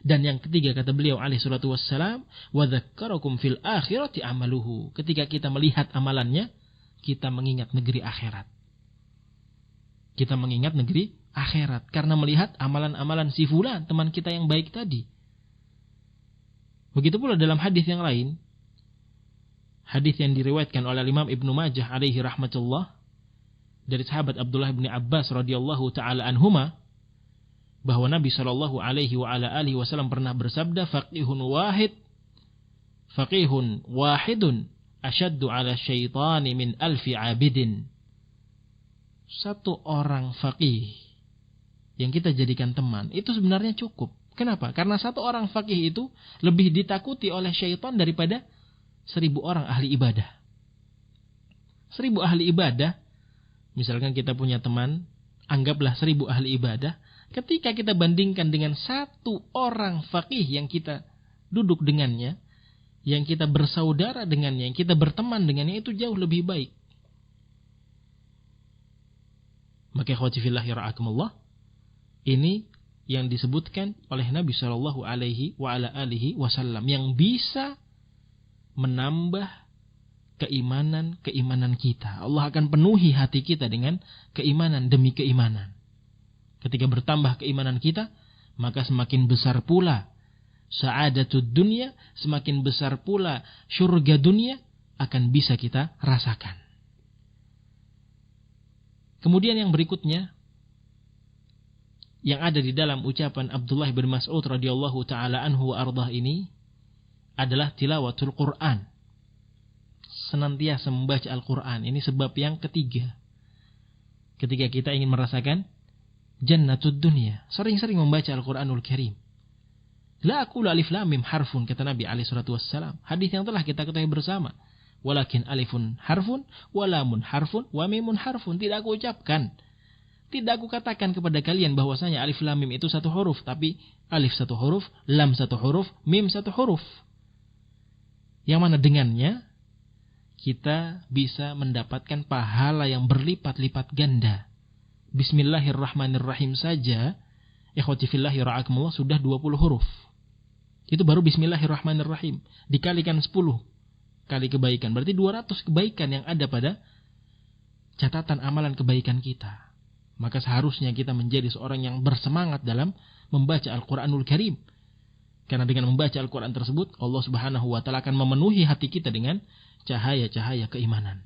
Dan yang ketiga kata beliau alaihi salatu wassalam, wa dzakkarakum fil akhirati amaluhu. Ketika kita melihat amalannya, kita mengingat negeri akhirat. Kita mengingat negeri akhirat karena melihat amalan-amalan si fulan, teman kita yang baik tadi. Begitu pula dalam hadis yang lain, hadis yang diriwayatkan oleh Imam Ibnu Majah alaihi rahmatullah dari sahabat Abdullah bin Abbas radhiyallahu taala anhuma, bahwa Nabi sallallahu alaihi wasallam pernah bersabda, faqihun wahidun asyaddu ala syaitani min alfi abidin. Satu orang faqih yang kita jadikan teman itu sebenarnya cukup. Kenapa? Karena satu orang faqih itu lebih ditakuti oleh syaitan daripada 1000 orang ahli ibadah. 1000 ahli ibadah, misalkan kita punya teman, anggaplah 1000 ahli ibadah, ketika kita bandingkan dengan satu orang faqih yang kita duduk dengannya, yang kita bersaudara dengannya, yang kita berteman dengannya, itu jauh lebih baik. Maka ikhwati fillahi ra'akumullah, ini yang disebutkan oleh Nabi sallallahu alaihi wasallam yang bisa menambah keimanan kita. Allah akan penuhi hati kita dengan keimanan demi keimanan. Ketika bertambah keimanan kita, maka semakin besar pula sa'adatud dunya, semakin besar pula syurga dunia akan bisa kita rasakan. Kemudian yang berikutnya yang ada di dalam ucapan Abdullah bin Mas'ud radhiyallahu taala anhu wa ardhah ini adalah tilawatul Quran. Senantiasa membaca Al-Quran. Ini sebab yang ketiga. Ketika kita ingin merasakan jannatud dunya, sering-sering membaca Al-Quranul Karim. La aqulu alif lam mim harfun, kata Nabi alaihi salatu wassalam. Hadis yang telah kita ketahui bersama. Walakin alifun harfun, walamun harfun, wa mimun harfun. Tidak aku ucapkan, tidak aku katakan kepada kalian bahwasanya alif lam mim itu satu huruf, tapi alif satu huruf, lam satu huruf, mim satu huruf. Yang mana dengannya kita bisa mendapatkan pahala yang berlipat-lipat ganda. Bismillahirrahmanirrahim saja, ikhwati fillahi ra'akumullah, sudah 20 huruf. Itu baru bismillahirrahmanirrahim. Dikalikan 10 kali kebaikan, berarti 200 kebaikan yang ada pada catatan amalan kebaikan kita. Maka seharusnya kita menjadi seorang yang bersemangat dalam membaca Al-Quranul Karim. Karena dengan membaca Al-Quran tersebut, Allah Subhanahu wa ta'ala akan memenuhi hati kita dengan cahaya-cahaya keimanan.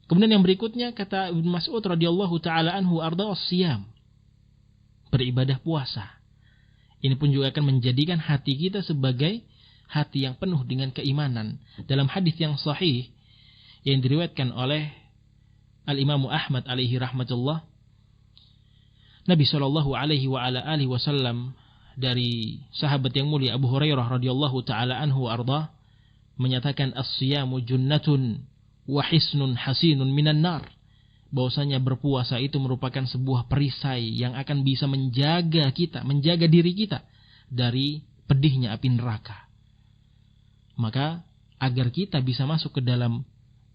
Kemudian yang berikutnya, kata Ibnu Mas'ud radhiyallahu ta'ala anhu arda was-siyam, beribadah puasa. Ini pun juga akan menjadikan hati kita sebagai hati yang penuh dengan keimanan. Dalam hadis yang sahih yang diriwayatkan oleh Al-Imam Ahmad alaihi rahmatullah, Nabi sallallahu alaihi wasallam dari sahabat yang mulia Abu Hurairah radhiyallahu taala anhu arda menyatakan as-siyamu junnatun wa hisnun hasinun minan nar, bahwasanya berpuasa itu merupakan sebuah perisai yang akan bisa menjaga kita, menjaga diri kita dari pedihnya api neraka. Maka agar kita bisa masuk ke dalam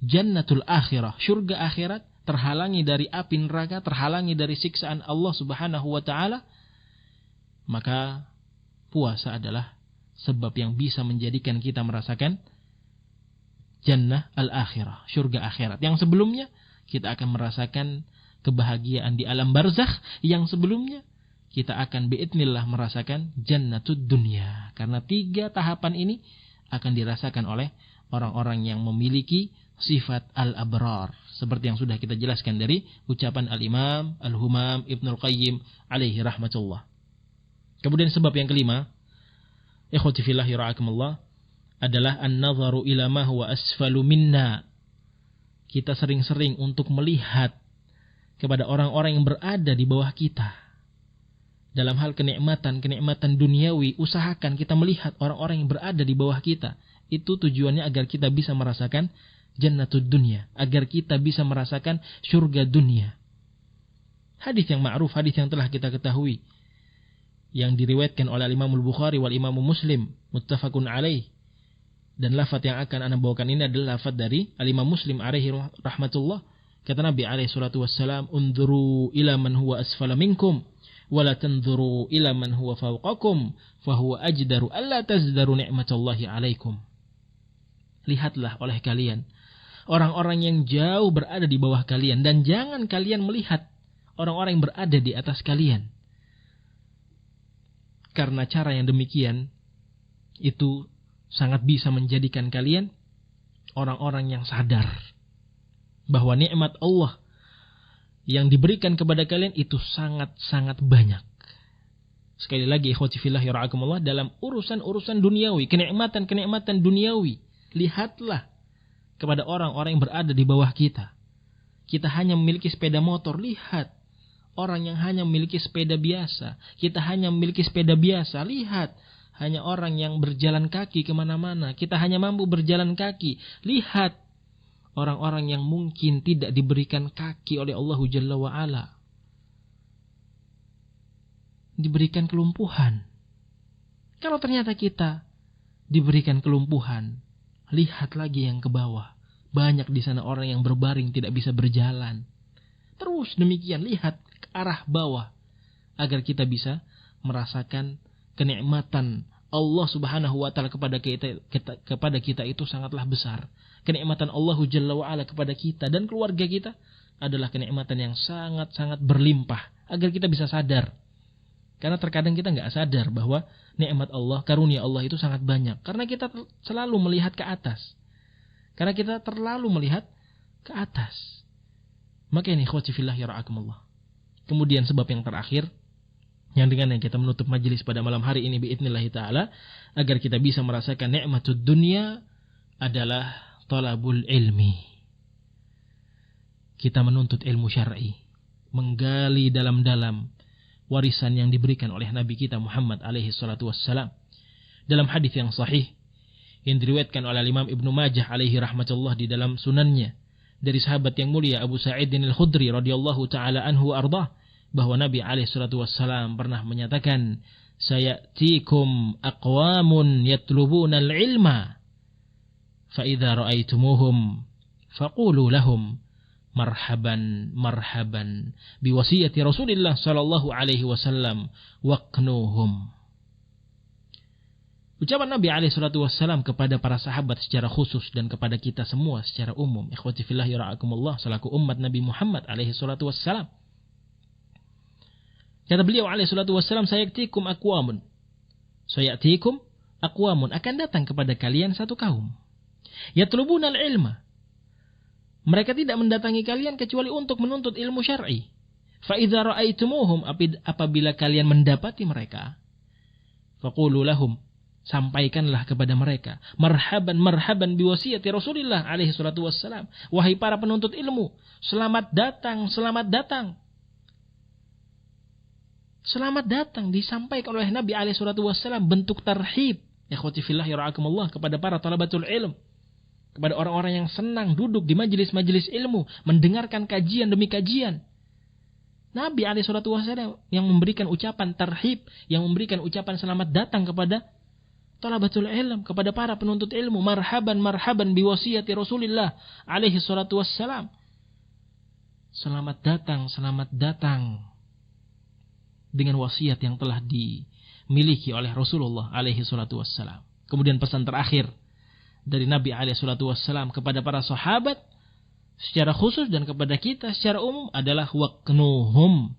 jannatul akhirah, surga akhirat, terhalangi dari api neraka, terhalangi dari siksaan Allah Subhanahu wa ta'ala, maka puasa adalah sebab yang bisa menjadikan kita merasakan jannah al-akhirah, surga akhirat. Yang sebelumnya kita akan merasakan kebahagiaan di alam barzakh, yang sebelumnya kita akan biidznillah merasakan jannatud dunya. Karena 3 tahapan ini akan dirasakan oleh orang-orang yang memiliki sifat al-abrar, seperti yang sudah kita jelaskan dari ucapan al-Imam Al-Humam Ibnul Qayyim alaihi rahmatullah. Kemudian sebab yang kelima, ikhwati fillahi ra'akumullah, adalah an-nadharu ila ma huwa asfalu minna. Kita sering-sering untuk melihat kepada orang-orang yang berada di bawah kita. Dalam hal kenikmatan duniawi, usahakan kita melihat orang-orang yang berada di bawah kita. Itu tujuannya agar kita bisa merasakan jannatud dunya, agar kita bisa merasakan surga dunia. Hadis yang ma'ruf, hadis yang telah kita ketahui, yang diriwayatkan oleh Imam Al-Bukhari wal Imam Muslim, muttafaqun alaih. Dan lafaz yang akan anda bawakan ini adalah lafaz dari Al-Imam Muslim alaihi rahmatullah. Kata Nabi alaihi salatu wassalam, "Unzuru ila man huwa asfala minkum, wala tanzuru ila man huwa fawqakum, fahuwa ajdaru alla tazdaru ni'matallahi alaikum." Lihatlah oleh kalian orang-orang yang jauh berada di bawah kalian, dan jangan kalian melihat orang-orang yang berada di atas kalian. Karena cara yang demikian itu sangat bisa menjadikan kalian orang-orang yang sadar bahwa nikmat Allah yang diberikan kepada kalian itu sangat-sangat banyak. Sekali lagi, ikhwati fillah yara'akumullah, dalam urusan-urusan duniawi, kenikmatan-kenikmatan duniawi, lihatlah kepada orang-orang yang berada di bawah kita. Kita hanya memiliki sepeda motor, lihat orang yang hanya memiliki sepeda biasa. Kita hanya memiliki sepeda biasa, lihat hanya orang yang berjalan kaki kemana-mana. Kita hanya mampu berjalan kaki, lihat orang-orang yang mungkin tidak diberikan kaki oleh Allah Jalla wa'ala, diberikan kelumpuhan. Kalau ternyata kita diberikan kelumpuhan, lihat lagi yang ke bawah. Banyak di sana orang yang berbaring tidak bisa berjalan. Terus demikian, lihat ke arah bawah agar kita bisa merasakan kenikmatan Allah Subhanahu wa taala kepada kita itu sangatlah besar. Kenikmatan Allah Jalla wa ala kepada kita dan keluarga kita adalah kenikmatan yang sangat-sangat berlimpah, agar kita bisa sadar. Karena terkadang kita nggak sadar bahwa nikmat Allah, karunia Allah itu sangat banyak. Karena kita selalu melihat ke atas. Karena kita terlalu melihat ke atas. Maka ini ikhwati fillah yara'akumullah. Kemudian sebab yang terakhir, yang dengan yang kita menutup majelis pada malam hari ini biidznillah ta'ala, agar kita bisa merasakan nikmatud dunia, adalah talabul ilmi. Kita menuntut ilmu syar'i, menggali dalam-dalam warisan yang diberikan oleh Nabi kita Muhammad alaihi salatu wassalam. Dalam hadis yang sahih yang diriwayatkan oleh Imam Ibnu Majah alaihi rahmatullah di dalam sunannya, dari sahabat yang mulia Abu Sa'id al-Khudri radhiyallahu taala anhu ardah, bahwa Nabi alaihi salatu wassalam pernah menyatakan, sayatikum aqwamun yatlubuna al-ilma fa idza ra'aitumuhum faqulu lahum marhaban marhaban biwasiyati Rasulillah sallallahu alaihi wasallam waqnuhum. Ucapan Nabi alaihi salatu wasallam kepada para sahabat secara khusus dan kepada kita semua secara umum, ikhwati fillah yara'akumullah, selaku umat Nabi Muhammad alaihi salatu wasallam. Kata beliau alaihi salatu wasallam, sayatikum aqwamun akan datang kepada kalian satu kaum, yatlubuna al-ilma, mereka tidak mendatangi kalian kecuali untuk menuntut ilmu syar'i. Fa idza ra'aitumuhum, apabila kalian mendapati mereka, faqulu lahum, sampaikanlah kepada mereka, marhaban marhaban biwasiyati Rasulillah alaihi salatu wassalam, wahai para penuntut ilmu, selamat datang, selamat datang. Selamat datang disampaikan oleh Nabi alaihi salatu wassalam, bentuk tarhib, ikhwati fillah yara'akumullah, kepada para talabatul ilm, kepada orang-orang yang senang duduk di majelis-majelis ilmu, mendengarkan kajian demi kajian. Nabi alaihi salatu wassalam yang memberikan ucapan tarhib, yang memberikan ucapan selamat datang kepada talabatul ilm, kepada para penuntut ilmu, marhaban marhaban biwasiyati Rasulillah alaihi salatu wassalam. Selamat datang dengan wasiat yang telah dimiliki oleh Rasulullah alaihi salatu wassalam. Kemudian pesan terakhir dari Nabi alaihi salatu wassalam kepada para sahabat secara khusus dan kepada kita secara umum adalah waqnuhum.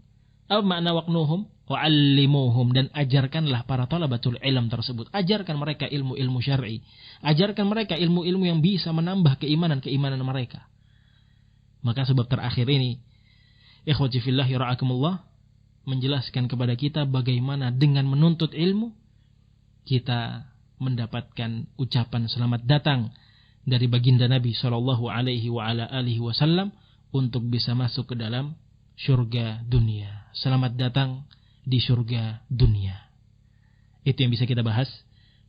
Apa makna waqnuhum? Wa'allimuhum, dan ajarkanlah para talabatul ilm tersebut. Ajarkan mereka ilmu-ilmu syar'i. Ajarkan mereka ilmu-ilmu yang bisa menambah keimanan mereka. Maka sebab terakhir ini, ikhwati fillah yara'akumullah, menjelaskan kepada kita bagaimana dengan menuntut ilmu kita mendapatkan ucapan selamat datang dari baginda Nabi sallallahu alaihi wa ala alihi wasallam untuk bisa masuk ke dalam surga dunia. Selamat datang di surga dunia. Itu yang bisa kita bahas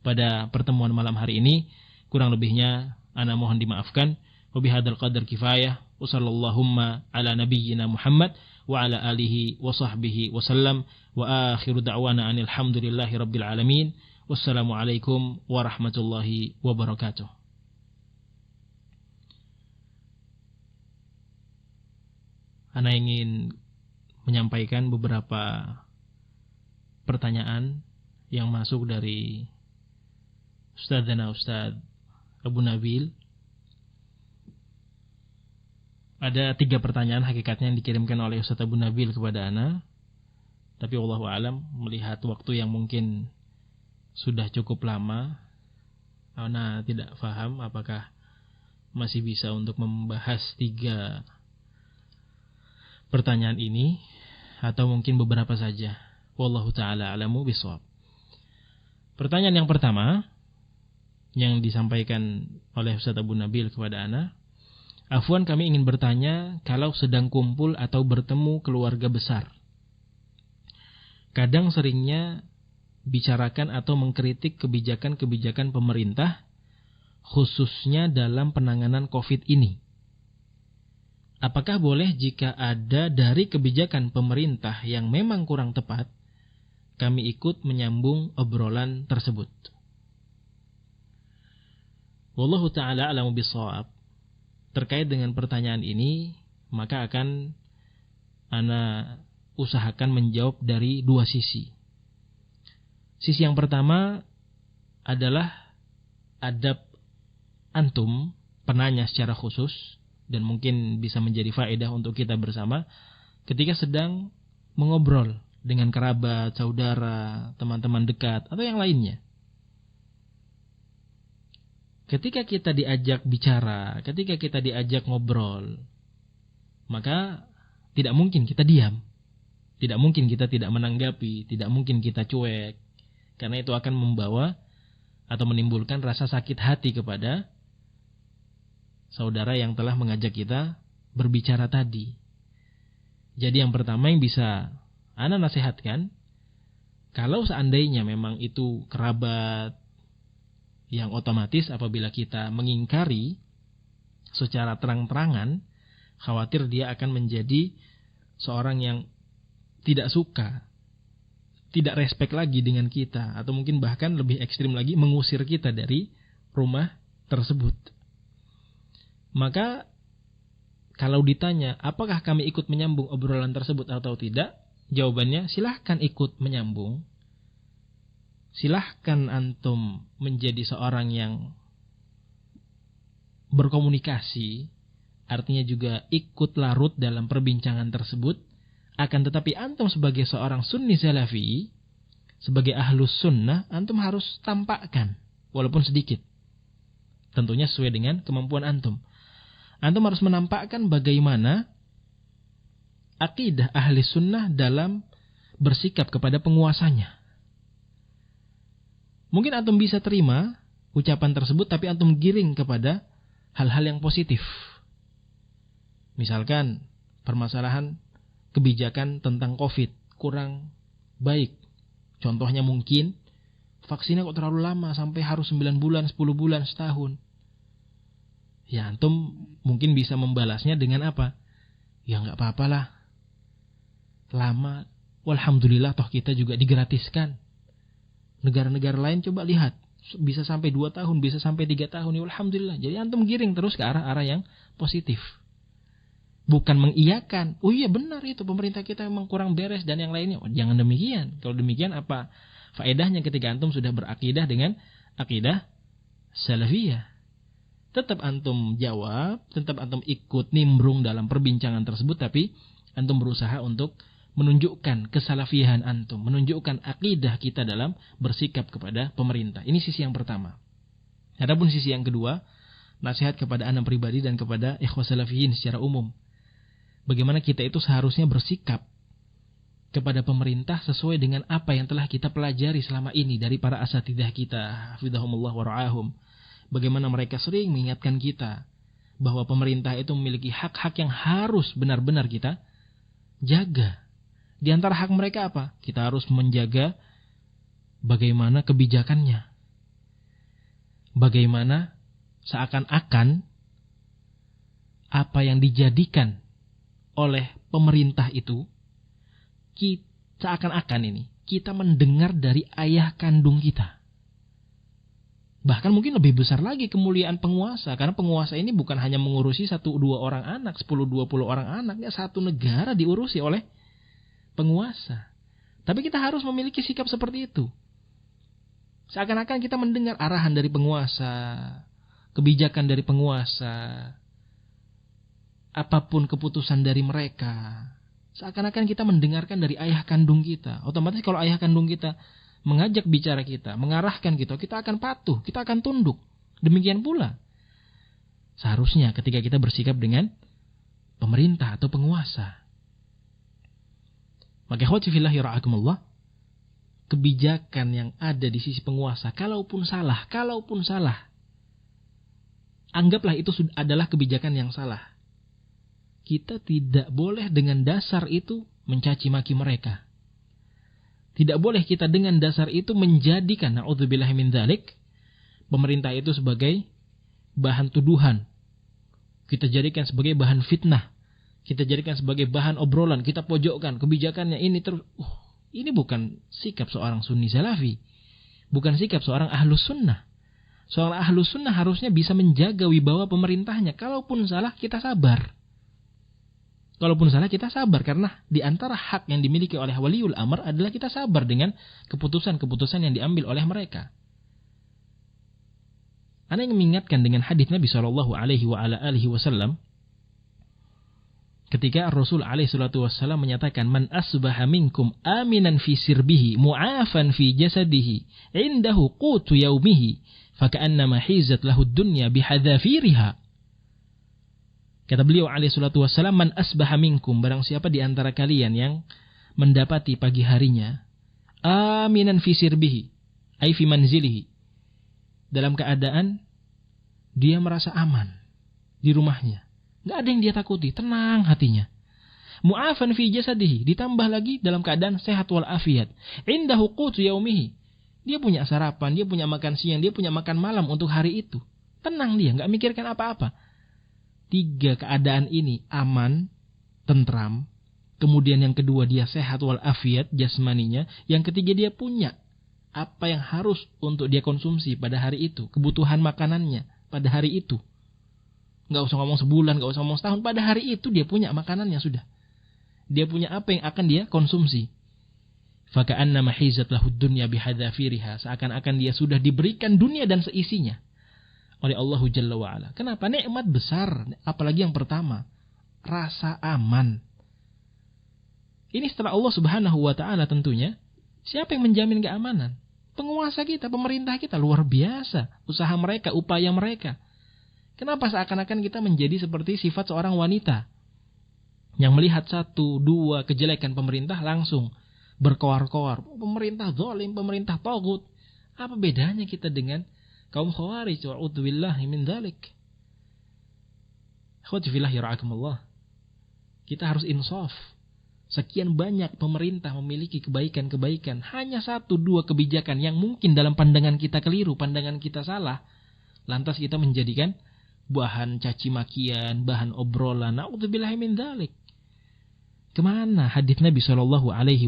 pada pertemuan malam hari ini. Kurang lebihnya ana mohon dimaafkan. Wa bihadzal qadar kifayah. Wa sallallahu ala nabiyyina Muhammad wa ala alihi wa sahbihi wasallam. Wa akhiru da'wana anil hamdulillahi rabbil alamin. Wassalamualaikum warahmatullahi wabarakatuh. Ana ingin menyampaikan beberapa pertanyaan yang masuk dari Ustaz Abu Nabil. Ada 3 pertanyaan hakikatnya yang dikirimkan oleh Ustaz Abu Nabil kepada ana. Tapi wallahu alam, melihat waktu yang mungkin sudah cukup lama, ana tidak paham apakah masih bisa untuk membahas 3 pertanyaan ini atau mungkin beberapa saja. Wallahu taala alamu bishawab. Pertanyaan yang pertama yang disampaikan oleh Ustaz Abu Nabil kepada ana, afwan, kami ingin bertanya, kalau sedang kumpul atau bertemu keluarga besar, kadang seringnya bicarakan atau mengkritik kebijakan-kebijakan pemerintah, khususnya dalam penanganan COVID ini. Apakah boleh jika ada dari kebijakan pemerintah yang memang kurang tepat, kami ikut menyambung obrolan tersebut? Wallahu ta'ala a'lamu bishawab. Terkait dengan pertanyaan ini, maka akan ana usahakan menjawab dari 2 sisi. Sisi yang pertama adalah adab antum, penanya secara khusus, dan mungkin bisa menjadi faedah untuk kita bersama ketika sedang mengobrol dengan kerabat, saudara, teman-teman dekat, atau yang lainnya. Ketika kita diajak bicara, ketika kita diajak ngobrol, maka tidak mungkin kita diam. Tidak mungkin kita tidak menanggapi, tidak mungkin kita cuek. Karena itu akan membawa atau menimbulkan rasa sakit hati kepada saudara yang telah mengajak kita berbicara tadi. Jadi yang pertama yang bisa ana nasihatkan, kalau seandainya memang itu kerabat, yang otomatis apabila kita mengingkari secara terang-terangan, khawatir dia akan menjadi seorang yang tidak suka, tidak respect lagi dengan kita, atau mungkin bahkan lebih ekstrim lagi, mengusir kita dari rumah tersebut. Maka kalau ditanya apakah kami ikut menyambung obrolan tersebut atau tidak, jawabannya silahkan ikut menyambung. Silahkan antum menjadi seorang yang berkomunikasi, artinya juga ikut larut dalam perbincangan tersebut. Akan tetapi antum sebagai seorang sunni salafi, sebagai ahlus sunnah, antum harus tampakkan, walaupun sedikit. Tentunya sesuai dengan kemampuan antum. Antum harus menampakkan bagaimana akidah ahli sunnah dalam bersikap kepada penguasanya. Mungkin antum bisa terima ucapan tersebut, tapi antum giring kepada hal-hal yang positif. Misalkan permasalahan kebijakan tentang COVID kurang baik. Contohnya mungkin vaksinnya kok terlalu lama, sampai harus 9 bulan, 10 bulan, setahun. Ya antum mungkin bisa membalasnya dengan apa? Ya nggak apa-apalah, lama, walhamdulillah toh kita juga digratiskan. Negara-negara lain coba lihat, bisa sampai 2 tahun, bisa sampai 3 tahun, ya alhamdulillah. Jadi antum giring terus ke arah-arah yang positif. Bukan mengiyakan, oh iya benar itu pemerintah kita memang kurang beres dan yang lainnya. Oh, jangan demikian. Kalau demikian apa faedahnya ketika antum sudah berakidah dengan akidah salafiyah? Tetap antum jawab, tetap antum ikut nimbrung dalam perbincangan tersebut, tapi antum berusaha untuk menunjukkan kesalafihan antum, menunjukkan akidah kita dalam bersikap kepada pemerintah. Ini sisi yang pertama. Adapun sisi yang kedua, nasihat kepada anak pribadi dan kepada ikhwas salafiyin secara umum. Bagaimana kita itu seharusnya bersikap kepada pemerintah sesuai dengan apa yang telah kita pelajari selama ini dari para asatidzah kita, hafizahumullah wa ra'ahum. Bagaimana mereka sering mengingatkan kita bahwa pemerintah itu memiliki hak-hak yang harus benar-benar kita jaga. Di antara hak mereka apa? Kita harus menjaga bagaimana kebijakannya. Bagaimana seakan-akan apa yang dijadikan oleh pemerintah itu, seakan-akan ini kita mendengar dari ayah kandung kita. Bahkan mungkin lebih besar lagi kemuliaan penguasa, karena penguasa ini bukan hanya mengurusi 1-2 orang anak, 10-20 orang anak, ya satu negara diurusi oleh penguasa. Tapi kita harus memiliki sikap seperti itu. Seakan-akan kita mendengar arahan dari penguasa, kebijakan dari penguasa. apapun keputusan dari mereka. Seakan-akan kita mendengarkan dari ayah kandung kita. Otomatis kalau ayah kandung kita mengajak bicara kita, mengarahkan kita akan patuh, kita akan tunduk. Demikian pula seharusnya ketika kita bersikap dengan pemerintah atau penguasa. Maka ikhwati fillahi ra'akumullah, kebijakan yang ada di sisi penguasa, kalaupun salah, anggaplah itu adalah kebijakan yang salah. Kita tidak boleh dengan dasar itu mencaci maki mereka. Tidak boleh kita dengan dasar itu menjadikan, na'udzubillahi min dzalik, pemerintah itu sebagai bahan tuduhan. Kita jadikan sebagai bahan fitnah. Kita jadikan sebagai bahan obrolan. Kita pojokkan kebijakannya ini terus. Ini bukan sikap seorang sunni salafi. Bukan sikap seorang ahlus sunnah. Seorang ahlus sunnah harusnya bisa menjaga wibawa pemerintahnya. Kalaupun salah, kita sabar. Karena di antara hak yang dimiliki oleh waliul amr adalah kita sabar dengan keputusan-keputusan yang diambil oleh mereka. Ana yang mengingatkan dengan hadis Nabi sallallahu alaihi wasallam ketika Rasul alaihi salatu wasallam menyatakan, man asbaha minkum aminan fi sirbihi mu'afan fi jasadihi indahu qutu yaumihi faka'annama hizat lahu dunya bihadzafiriha. Kata beliau alaihi salatu wasallam, man asbaha minkum, barang siapa di antara kalian yang mendapati pagi harinya aminan fi sirbihi ay fi manzilihi, dalam keadaan dia merasa aman di rumahnya. Nggak ada yang dia takuti, tenang hatinya. Mu'afan fi jasadihi, ditambah lagi dalam keadaan sehat wal afiat. Indahu qutu yaumihi, dia punya sarapan, dia punya makan siang, dia punya makan malam untuk hari itu. Tenang dia, nggak mikirkan apa-apa. 3 keadaan ini, aman, tentram. Kemudian yang kedua dia sehat wal afiat jasmaninya. Yang ketiga dia punya apa yang harus untuk dia konsumsi pada hari itu, kebutuhan makanannya pada hari itu. Nggak usah ngomong sebulan, nggak usah ngomong setahun, pada hari itu dia punya makanannya sudah. Dia punya apa yang akan dia konsumsi. Faka'annama hizat lahud dunya bihadzafiriha, seakan-akan dia sudah diberikan dunia dan seisinya oleh Allah Jalla wa'ala. Kenapa? Nikmat besar, apalagi yang pertama, rasa aman. Ini setelah Allah Subhanahu wa ta'ala tentunya. Siapa yang menjamin keamanan? Penguasa kita, pemerintah kita, luar biasa usaha mereka, upaya mereka. Kenapa seakan-akan kita menjadi seperti sifat seorang wanita yang melihat 1, 2 kejelekan pemerintah langsung berkoar-koar, pemerintah zalim, pemerintah tagut. Apa bedanya kita dengan kaum khawarij? Wa'udzubillahi min dzalik. Akhwati fillah yara'akumullah. Kita harus insaf. Sekian banyak pemerintah memiliki kebaikan-kebaikan. Hanya 1, 2 kebijakan yang mungkin dalam pandangan kita keliru, pandangan kita salah. Lantas kita menjadikan bahan caci makian, bahan obrolan. Na'udzubillahi min dzalik. Kemana hadits Nabi sallallahu alaihi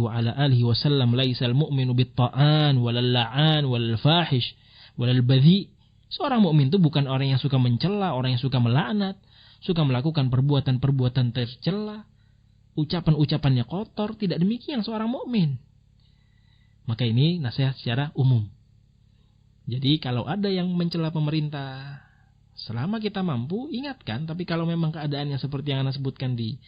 wasallam, laisal mu'minu bit-ta'an walal la'an walal fahish walal badhi. Seorang mukmin itu bukan orang yang suka mencela, orang yang suka melaknat, suka melakukan perbuatan-perbuatan tercela, ucapan-ucapannya kotor. Tidak demikian seorang mukmin. Maka ini nasihat secara umum. Jadi kalau ada yang mencela pemerintah, selama kita mampu, ingatkan. Tapi kalau memang keadaannya seperti yang Anda sebutkan di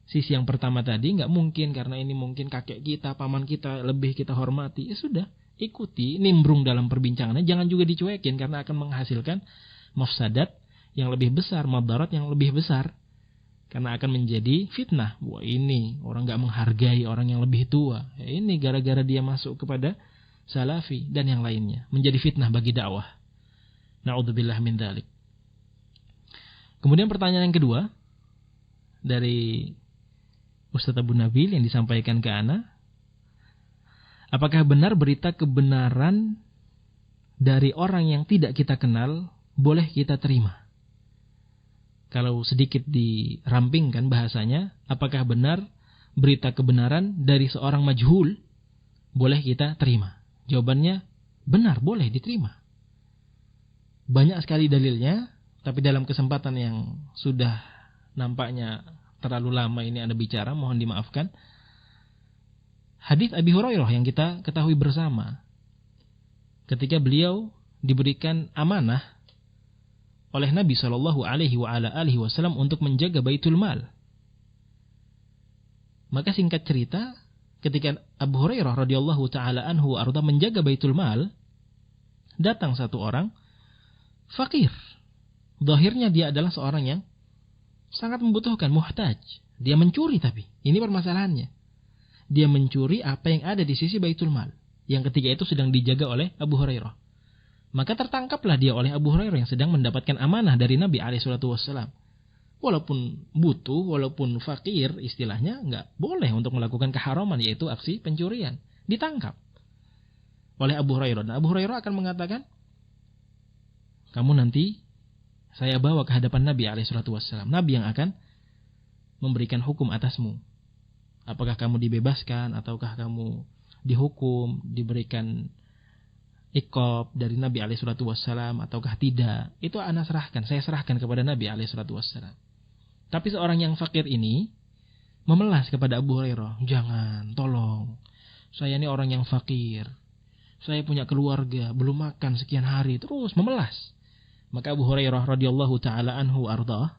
sisi yang pertama tadi, nggak mungkin karena ini mungkin kakek kita, paman kita, lebih kita hormati. Ya sudah, ikuti, nimbrung dalam perbincangannya. Jangan juga dicuekin karena akan menghasilkan mafsadat yang lebih besar, madarat yang lebih besar. Karena akan menjadi fitnah. Wah, ini orang nggak menghargai orang yang lebih tua. Ya, ini gara-gara dia masuk kepada salafi dan yang lainnya. Menjadi fitnah bagi dakwah. Na'udzubillah min dzalik. Kemudian pertanyaan yang kedua dari Ustaz Abu Nabil yang disampaikan ke ana. Apakah benar berita kebenaran dari orang yang tidak kita kenal boleh kita terima? Kalau sedikit dirampingkan bahasanya, apakah benar berita kebenaran dari seorang majhul boleh kita terima? Jawabannya benar, boleh diterima. Banyak sekali dalilnya, tapi dalam kesempatan yang sudah nampaknya terlalu lama ini Anda bicara, mohon dimaafkan. Hadis Abi Hurairah yang kita ketahui bersama, ketika beliau diberikan amanah oleh Nabi Shallallahu Alaihi Wasallam untuk menjaga Baitul Mal. Maka singkat cerita, ketika Abu Hurairah radhiyallahu taala anhu arda menjaga Baitul Mal, datang satu orang fakir. Zahirnya dia adalah seorang yang sangat membutuhkan, muhtaj. Dia mencuri, tapi ini permasalahannya. Dia mencuri apa yang ada di sisi Baitul Mal, yang ketika itu sedang dijaga oleh Abu Hurairah. Maka tertangkaplah dia oleh Abu Hurairah yang sedang mendapatkan amanah dari Nabi SAW. Walaupun butuh, walaupun fakir, istilahnya nggak boleh untuk melakukan keharaman, yaitu aksi pencurian. Ditangkap oleh Abu Hurairah. Dan Abu Hurairah akan mengatakan, kamu nanti saya bawa ke hadapan Nabi SAW. Nabi yang akan memberikan hukum atasmu. Apakah kamu dibebaskan, ataukah kamu dihukum, diberikan iqab dari Nabi SAW, ataukah tidak. Itu saya serahkan kepada Nabi SAW. Tapi seorang yang fakir ini memelas kepada Abu Hurairah, jangan, tolong, saya ini orang yang fakir, saya punya keluarga, belum makan sekian hari, terus memelas. Maka Abu Hurairah radhiyallahu taala anhu ardah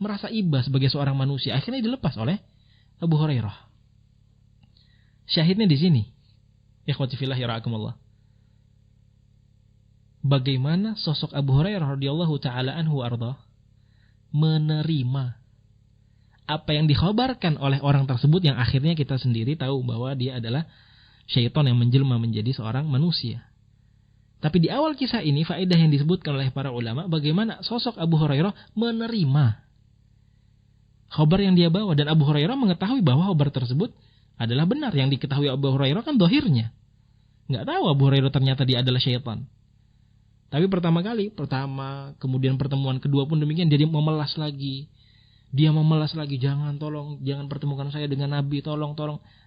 merasa iba sebagai seorang manusia, akhirnya dilepas oleh Abu Hurairah. Syahidnya di sini, ikhwati fillah yarhakumullah. Bagaimana sosok Abu Hurairah radhiyallahu taala anhu ardah menerima apa yang dikhabarkan oleh orang tersebut, yang akhirnya kita sendiri tahu bahwa dia adalah syaitan yang menjelma menjadi seorang manusia. Tapi di awal kisah ini, faedah yang disebutkan oleh para ulama, bagaimana sosok Abu Hurairah menerima khabar yang dia bawa. Dan Abu Hurairah mengetahui bahwa khabar tersebut adalah benar. Yang diketahui Abu Hurairah kan dohirnya. Nggak tahu Abu Hurairah ternyata dia adalah syaitan. Tapi pertama, kemudian pertemuan kedua pun demikian, dia memelas lagi. Dia memelas lagi, jangan pertemukan saya dengan Nabi, tolong.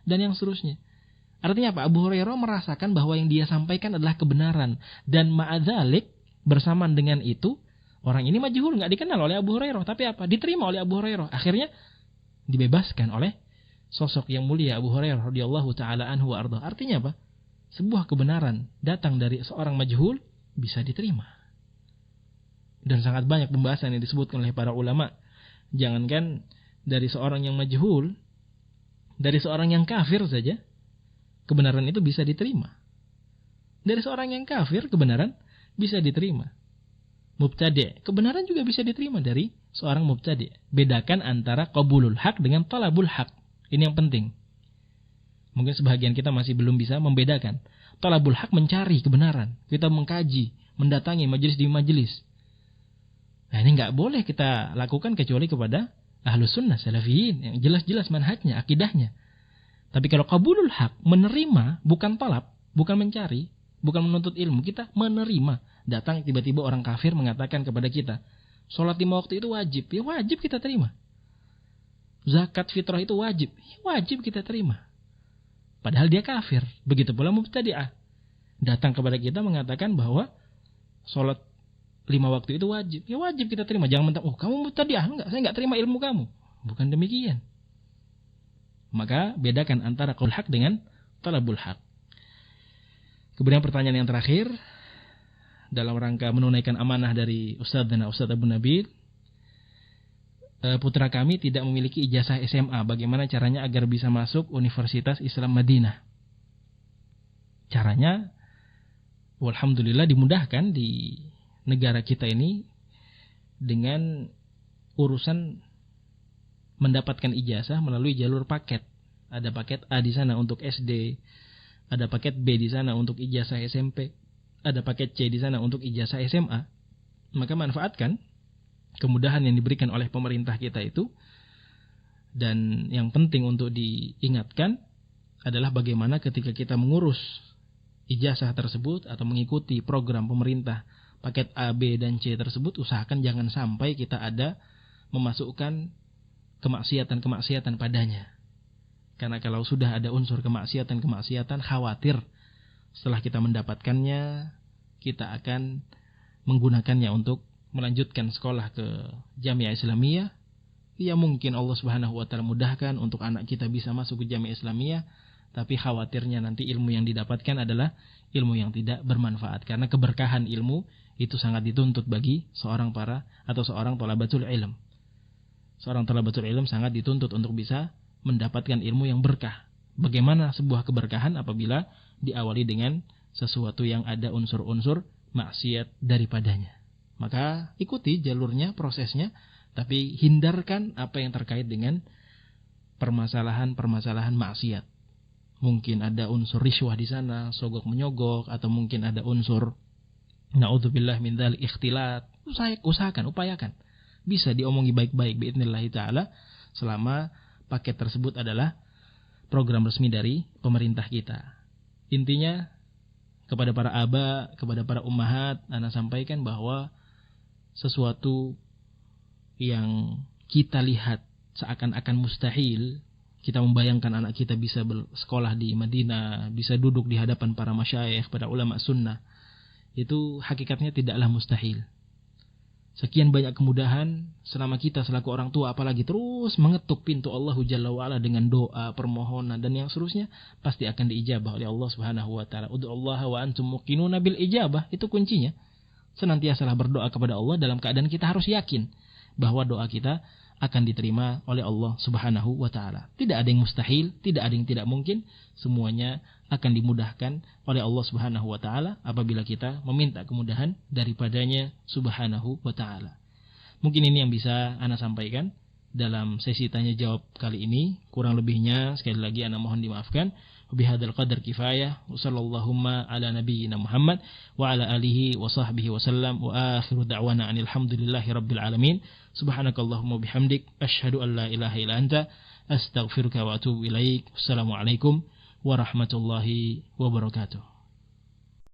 Dan yang seterusnya. Artinya apa? Abu Hurairah merasakan bahwa yang dia sampaikan adalah kebenaran. Dan ma'adzalik, bersamaan dengan itu, orang ini majhul, nggak dikenal oleh Abu Hurairah. Tapi apa? Diterima oleh Abu Hurairah. Akhirnya dibebaskan oleh sosok yang mulia Abu Hurairah radhiyallahu taala anhu wa arda. Artinya apa? Sebuah kebenaran datang dari seorang majhul bisa diterima. Dan sangat banyak pembahasan yang disebutkan oleh para ulama. Jangankan dari seorang yang majhul, dari seorang yang kafir saja kebenaran itu bisa diterima. Dari seorang yang kafir kebenaran bisa diterima. Mubtadi', kebenaran juga bisa diterima dari seorang mubtadi'. Bedakan antara qabulul haq dengan talabul haq. Ini yang penting. Mungkin sebagian kita masih belum bisa membedakan. Talabul haq mencari kebenaran. Kita mengkaji, mendatangi majelis demi majelis. Nah, ini nggak boleh kita lakukan kecuali kepada ahlus sunnah salafiyin yang jelas-jelas manhajnya, akidahnya. Tapi kalau qabulul haq, menerima, bukan talab, bukan mencari, bukan menuntut ilmu, kita menerima. Datang tiba-tiba orang kafir mengatakan kepada kita, sholat 5 waktu itu wajib, ya wajib kita terima. Zakat fitrah itu wajib, ya wajib kita terima. Padahal dia kafir. Begitu pula mubtadi'ah. Datang kepada kita mengatakan bahwa sholat 5 waktu itu wajib, ya wajib kita terima. Jangan mentang, kamu mubtadi'ah, enggak, saya enggak terima ilmu kamu. Bukan demikian. Maka bedakan antara qaul haq dengan talabul haq. Kemudian pertanyaan yang terakhir, dalam rangka menunaikan amanah dari Ustadz dan Ustadz Abu Nabil, putra kami tidak memiliki ijazah SMA. Bagaimana caranya agar bisa masuk Universitas Islam Madinah? Caranya, alhamdulillah dimudahkan di negara kita ini dengan urusan mendapatkan ijazah melalui jalur paket. Ada paket A di sana untuk SD, ada paket B di sana untuk ijazah SMP, ada paket C di sana untuk ijazah SMA. Maka manfaatkan kemudahan yang diberikan oleh pemerintah kita itu. Dan yang penting untuk diingatkan adalah bagaimana ketika kita mengurus ijazah tersebut atau mengikuti program pemerintah paket A, B, dan C tersebut, usahakan jangan sampai kita ada memasukkan kemaksiatan-kemaksiatan padanya. Karena kalau sudah ada unsur kemaksiatan-kemaksiatan, khawatir setelah kita mendapatkannya, kita akan menggunakannya untuk melanjutkan sekolah ke Jamiah Islamiyah. Ya mungkin Allah Subhanahu wa taala mudahkan untuk anak kita bisa masuk ke Jamiah Islamiyah, tapi khawatirnya nanti ilmu yang didapatkan adalah ilmu yang tidak bermanfaat. Karena keberkahan ilmu itu sangat dituntut bagi seorang thalabatul ilm. Seorang thalabatul ilm sangat dituntut untuk bisa mendapatkan ilmu yang berkah. Bagaimana sebuah keberkahan apabila diawali dengan sesuatu yang ada unsur-unsur maksiat daripadanya. Maka ikuti jalurnya, prosesnya, tapi hindarkan apa yang terkait dengan permasalahan maksiat. Mungkin ada unsur riswah di sana, sogok menyogok, atau mungkin ada unsur na'udzubillah min dzalik ikhtilat. Usahakan, upayakan. Bisa diomongi baik-baik biidznillah taala selama paket tersebut adalah program resmi dari pemerintah kita. Intinya kepada para aba, kepada para ummahat, ana sampaikan bahwa sesuatu yang kita lihat seakan-akan mustahil, kita membayangkan anak kita bisa bersekolah di Madinah, bisa duduk di hadapan para masyayikh, para ulama sunnah, itu hakikatnya tidaklah mustahil. Sekian banyak kemudahan selama kita selaku orang tua apalagi terus mengetuk pintu Allah Jalla wa'ala dengan doa, permohonan dan yang seterusnya, pasti akan diijabah oleh Allah Subhanahu wa taala. Ud'ullaha wa antum muqinuna bil ijabah, itu kuncinya. Senantiasalah berdoa kepada Allah dalam keadaan kita harus yakin bahwa doa kita akan diterima oleh Allah Subhanahu wa taala. Tidak ada yang mustahil, tidak ada yang tidak mungkin, semuanya akan dimudahkan oleh Allah Subhanahu wa taala apabila kita meminta kemudahan daripadanya Subhanahu wa taala. Mungkin ini yang bisa ana sampaikan dalam sesi tanya jawab kali ini. Kurang lebihnya sekali lagi ana mohon dimaafkan. Bihadzal qadar kifayah. Wassallallahu ala nabiyyina Muhammad wa ala alihi wa sahbihi wa sallam wa akhiru da'wana anil hamdulillahi rabbil alamin. Subhanakallahumma bihamdik asyhadu an la ilaha illa anta astaghfiruka wa atubu ilaik. Wassalamualaikum warahmatullahi wabarakatuh.